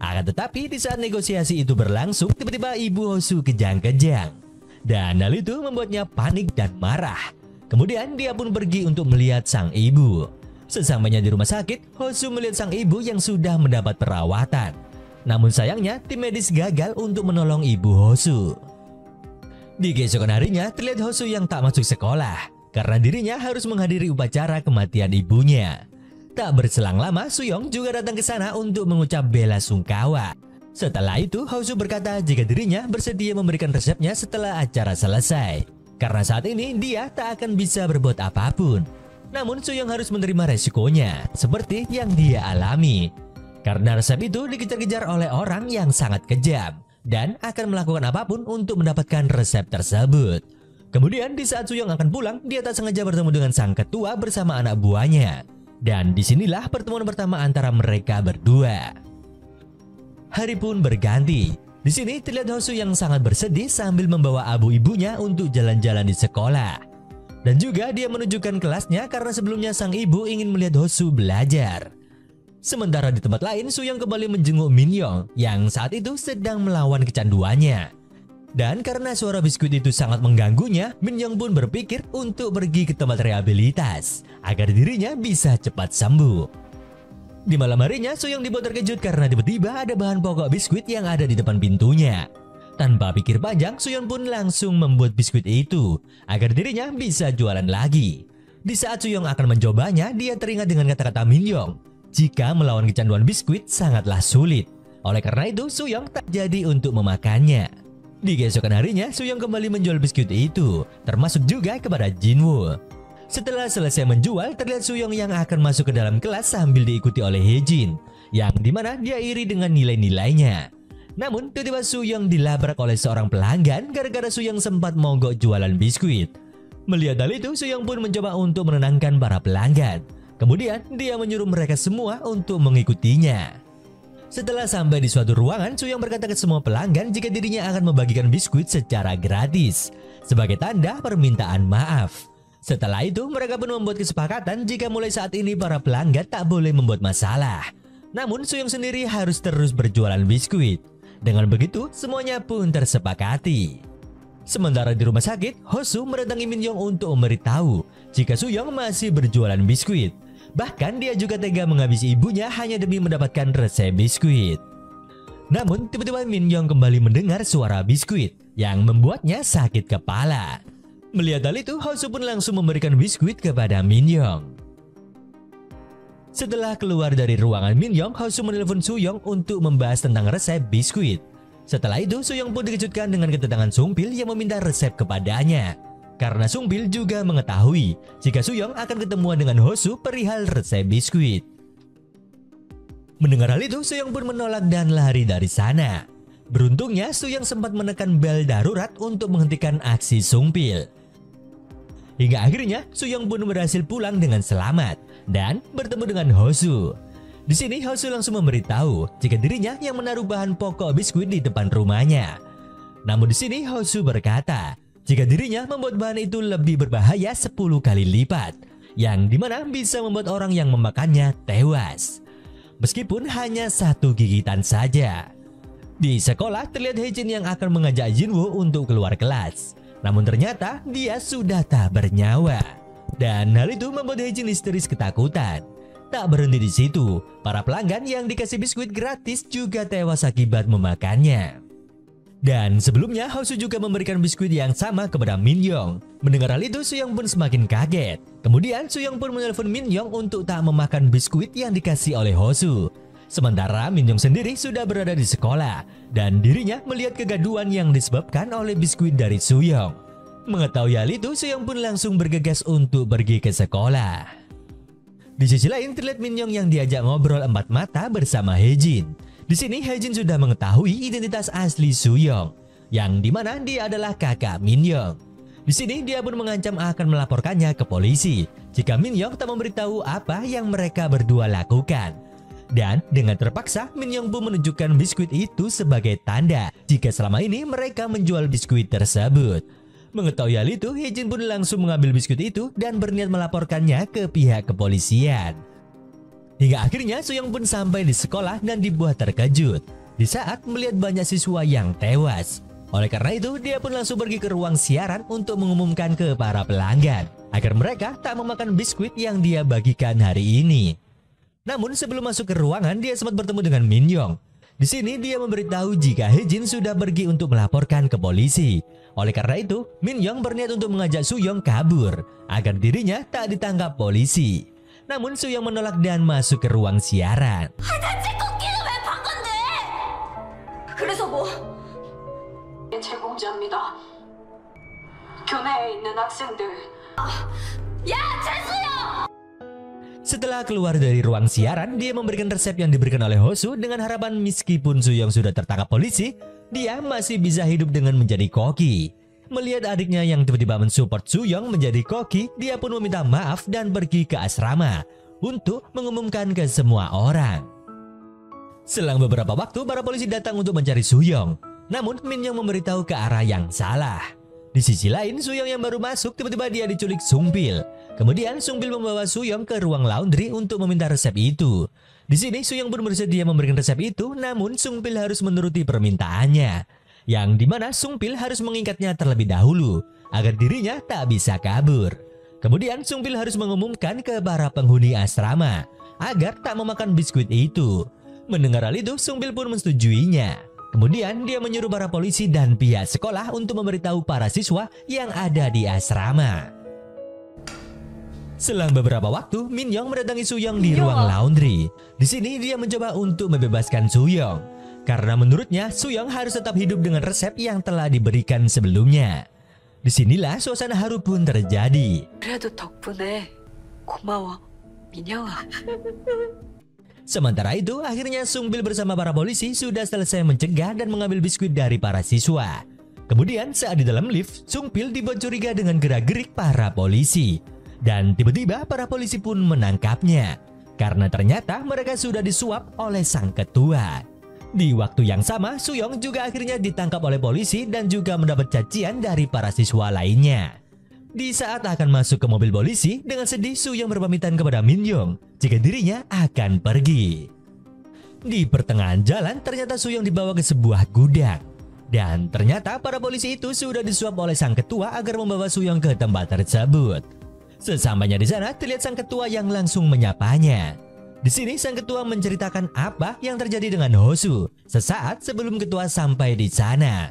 Akan tetapi di saat negosiasi itu berlangsung, tiba-tiba ibu Hosu kejang-kejang. Dan hal itu membuatnya panik dan marah. Kemudian dia pun pergi untuk melihat sang ibu. Sesampainya di rumah sakit, Hosu melihat sang ibu yang sudah mendapat perawatan. Namun sayangnya tim medis gagal untuk menolong ibu Hosu. Di keesokan harinya terlihat Hosu yang tak masuk sekolah karena dirinya harus menghadiri upacara kematian ibunya. Tak berselang lama Suyong juga datang ke sana untuk mengucap bela sungkawa. Setelah itu Hosu berkata jika dirinya bersedia memberikan resepnya setelah acara selesai. Karena saat ini dia tak akan bisa berbuat apapun. Namun Suyong harus menerima resikonya seperti yang dia alami. Karena resep itu dikejar-kejar oleh orang yang sangat kejam dan akan melakukan apapun untuk mendapatkan resep tersebut. Kemudian di saat Suyong akan pulang, dia tak sengaja bertemu dengan sang ketua bersama anak buahnya. Dan disinilah pertemuan pertama antara mereka berdua. Hari pun berganti. Di sini terlihat Hosu yang sangat bersedih sambil membawa abu ibunya untuk jalan-jalan di sekolah. Dan juga dia menunjukkan kelasnya karena sebelumnya sang ibu ingin melihat Hosu belajar. Sementara di tempat lain, Suyong kembali menjenguk Minyoung yang saat itu sedang melawan kecanduannya. Dan karena suara biskuit itu sangat mengganggunya, Minyoung pun berpikir untuk pergi ke tempat rehabilitas agar dirinya bisa cepat sembuh. Di malam harinya, Suyong dibuat terkejut karena tiba-tiba ada bahan pokok biskuit yang ada di depan pintunya. Tanpa pikir panjang, Suyong pun langsung membuat biskuit itu agar dirinya bisa jualan lagi. Di saat Suyong akan mencobanya, dia teringat dengan kata-kata Minyoung. Jika melawan kecanduan biskuit sangatlah sulit. Oleh karena itu Suyong tak jadi untuk memakannya. Di keesokan harinya Suyong kembali menjual biskuit itu, termasuk juga kepada Jinwoo. Setelah selesai menjual, terlihat Suyong yang akan masuk ke dalam kelas sambil diikuti oleh Haejin, yang dimana dia iri dengan nilai-nilainya. Namun tiba-tiba Suyong dilabrak oleh seorang pelanggan gara-gara Suyong sempat mogok jualan biskuit. Melihat hal itu Suyong pun mencoba untuk menenangkan para pelanggan. Kemudian dia menyuruh mereka semua untuk mengikutinya. Setelah sampai di suatu ruangan, Suyong berkata ke semua pelanggan jika dirinya akan membagikan biskuit secara gratis sebagai tanda permintaan maaf. Setelah itu mereka pun membuat kesepakatan jika mulai saat ini para pelanggan tak boleh membuat masalah. Namun Suyong sendiri harus terus berjualan biskuit. Dengan begitu semuanya pun tersepakati. Sementara di rumah sakit, Hosu mendatangi Minyoung untuk memberitahu jika Suyong masih berjualan biskuit. Bahkan dia juga tega menghabisi ibunya hanya demi mendapatkan resep biskuit. Namun tiba-tiba Minyoung kembali mendengar suara biskuit yang membuatnya sakit kepala. Melihat hal itu, Hosu pun langsung memberikan biskuit kepada Minyoung. Setelah keluar dari ruangan Minyoung, Hosu menelpon Suyong untuk membahas tentang resep biskuit. Setelah itu, Suyong pun dikejutkan dengan kedatangan Sumpil yang meminta resep kepadanya. Karena Sumpil juga mengetahui jika Suyong akan ketemuan dengan Hosu perihal resep biskuit. Mendengar hal itu, Suyong pun menolak dan lari dari sana. Beruntungnya, Suyong sempat menekan bel darurat untuk menghentikan aksi Sumpil. Hingga akhirnya, Suyong pun berhasil pulang dengan selamat dan bertemu dengan Hosu. Di sini Hosu langsung memberitahu jika dirinya yang menaruh bahan pokok biskuit di depan rumahnya. Namun di sini Hosu berkata jika dirinya membuat bahan itu lebih berbahaya 10 kali lipat, yang dimana bisa membuat orang yang memakannya tewas. Meskipun hanya 1 gigitan saja. Di sekolah terlihat Haejin yang akan mengajak Jinwoo untuk keluar kelas. Namun ternyata dia sudah tak bernyawa. Dan hal itu membuat Haejin histeris ketakutan. Tak berhenti di situ, para pelanggan yang dikasih biskuit gratis juga tewas akibat memakannya. Dan sebelumnya Hosu juga memberikan biskuit yang sama kepada Min-young. Mendengar hal itu, Soo-young pun semakin kaget. Kemudian Soo-young pun menelpon Min-young untuk tak memakan biskuit yang dikasih oleh Hosu. Sementara Min-young sendiri sudah berada di sekolah dan dirinya melihat kegaduhan yang disebabkan oleh biskuit dari Soo-young. Mengetahui hal itu, Soo-young pun langsung bergegas untuk pergi ke sekolah. Di sisi lain terlihat Min-young yang diajak ngobrol empat mata bersama Haejin. Di sini Haejin sudah mengetahui identitas asli Soo-young, yang dimana dia adalah kakak Min-young. Di sini dia pun mengancam akan melaporkannya ke polisi jika Min-young tak memberitahu apa yang mereka berdua lakukan. Dan dengan terpaksa Min-young pun menunjukkan biskuit itu sebagai tanda jika selama ini mereka menjual biskuit tersebut. Mengetahui hal itu, Haejin pun langsung mengambil biskuit itu dan berniat melaporkannya ke pihak kepolisian. Hingga akhirnya Soo-young pun sampai di sekolah dan dibuat terkejut di saat melihat banyak siswa yang tewas. Oleh karena itu, dia pun langsung pergi ke ruang siaran untuk mengumumkan ke para pelanggan agar mereka tak memakan biskuit yang dia bagikan hari ini. Namun sebelum masuk ke ruangan, dia sempat bertemu dengan Min-young. Di sini dia memberitahu jika Haejin sudah pergi untuk melaporkan ke polisi. Oleh karena itu, Min-young berniat untuk mengajak Soo-young kabur agar dirinya tak ditangkap polisi. Namun Soo-young menolak dan masuk ke ruang siaran. 그래서 뭐? 제공자입니다. 교내에 있는 학생들. 야, 재수야! Setelah keluar dari ruang siaran, dia memberikan resep yang diberikan oleh Hosu dengan harapan meskipun Soo-young sudah tertangkap polisi, dia masih bisa hidup dengan menjadi koki. Melihat adiknya yang tiba-tiba mensupport Soo-young menjadi koki, dia pun meminta maaf dan pergi ke asrama untuk mengumumkan ke semua orang. Selang beberapa waktu, para polisi datang untuk mencari Soo-young. Namun Min-young memberitahu ke arah yang salah. Di sisi lain, Soo-young yang baru masuk tiba-tiba dia diculik Sung-pil. Kemudian Sung-pil membawa Soo-young ke ruang laundry untuk meminta resep itu. Di sini Soo-young pun bersedia memberikan resep itu, namun Sung-pil harus menuruti permintaannya. Yang dimana Sung-pil harus mengikatnya terlebih dahulu agar dirinya tak bisa kabur. Kemudian Sung-pil harus mengumumkan ke para penghuni asrama agar tak memakan biskuit itu. Mendengar hal itu, Sung-pil pun mensetujuinya. Kemudian dia menyuruh para polisi dan pihak sekolah untuk memberitahu para siswa yang ada di asrama. Selang beberapa waktu, Min-young mendatangi Soo-young di ruang laundry. Di sini dia mencoba untuk membebaskan Soo-young karena menurutnya Soo-young harus tetap hidup dengan resep yang telah diberikan sebelumnya. Disinilah suasana haru pun terjadi. 그래도 덕분에 고마워, 민영아. Sementara itu, akhirnya Sung-pil bersama para polisi sudah selesai mencegah dan mengambil biskuit dari para siswa. Kemudian saat di dalam lift, Sung-pil dibuat curiga dengan gerak-gerik para polisi. Dan tiba-tiba para polisi pun menangkapnya karena ternyata mereka sudah disuap oleh sang ketua. Di waktu yang sama, Soo-young juga akhirnya ditangkap oleh polisi dan juga mendapat cacian dari para siswa lainnya. Di saat akan masuk ke mobil polisi, dengan sedih Soo-young berpamitan kepada Min-young jika dirinya akan pergi. Di pertengahan jalan, ternyata Soo-young dibawa ke sebuah gudang. Dan ternyata para polisi itu sudah disuap oleh sang ketua agar membawa Soo-young ke tempat tersebut. Sesampainya di sana, terlihat sang ketua yang langsung menyapanya. Di sini sang ketua menceritakan apa yang terjadi dengan Hosu sesaat sebelum ketua sampai di sana.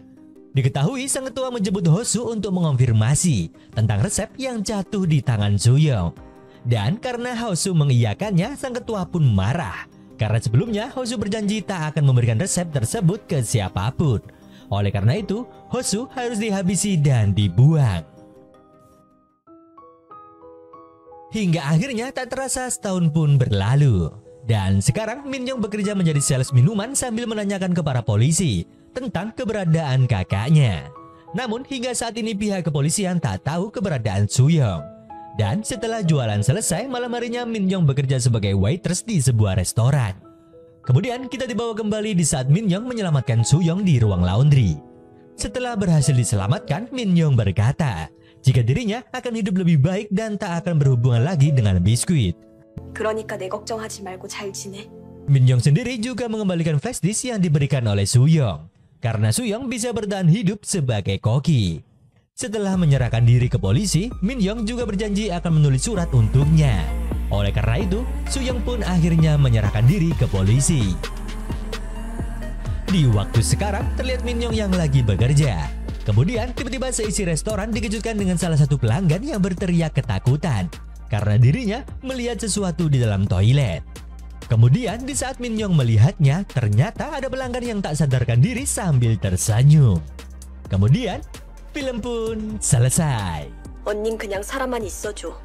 Diketahui sang ketua menjemput Hosu untuk mengonfirmasi tentang resep yang jatuh di tangan Soo-young. Dan karena Hosu mengiyakannya, sang ketua pun marah. Karena sebelumnya Hosu berjanji tak akan memberikan resep tersebut ke siapapun. Oleh karena itu, Hosu harus dihabisi dan dibuang. Hingga akhirnya tak terasa setahun pun berlalu. Dan sekarang Min-young bekerja menjadi sales minuman sambil menanyakan ke para polisi tentang keberadaan kakaknya. Namun hingga saat ini pihak kepolisian tak tahu keberadaan Soo-young. Dan setelah jualan selesai, malam harinya Min-young bekerja sebagai waitress di sebuah restoran. Kemudian kita dibawa kembali di saat Min-young menyelamatkan Soo-young di ruang laundry. Setelah berhasil diselamatkan, Min-young berkata jika dirinya akan hidup lebih baik dan tak akan berhubungan lagi dengan biskuit. 그러니까 내 걱정하지 말고 잘 지내. Min-young sendiri juga mengembalikan flash disk yang diberikan oleh Soo-young karena Soo-young bisa bertahan hidup sebagai koki. Setelah menyerahkan diri ke polisi, Min Young juga berjanji akan menulis surat untuknya. Oleh karena itu, Soo Young pun akhirnya menyerahkan diri ke polisi. Di waktu sekarang, terlihat Min Young yang lagi bekerja. Kemudian, tiba-tiba seisi restoran dikejutkan dengan salah satu pelanggan yang berteriak ketakutan karena dirinya melihat sesuatu di dalam toilet. Kemudian, di saat Min Young melihatnya, ternyata ada pelanggan yang tak sadarkan diri sambil tersenyum. Kemudian, film pun selesai. 언닌 그냥 살아만 있어줘.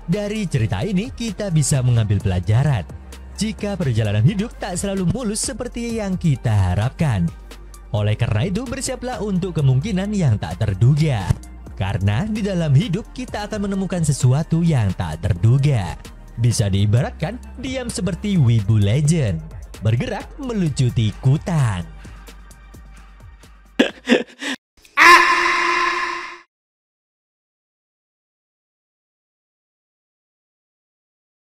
Dari cerita ini kita bisa mengambil pelajaran. Jika perjalanan hidup tak selalu mulus seperti yang kita harapkan. Oleh karena itu bersiaplah untuk kemungkinan yang tak terduga. Karena di dalam hidup kita akan menemukan sesuatu yang tak terduga. Bisa diibaratkan diam seperti wibu legend, bergerak melucuti kutang.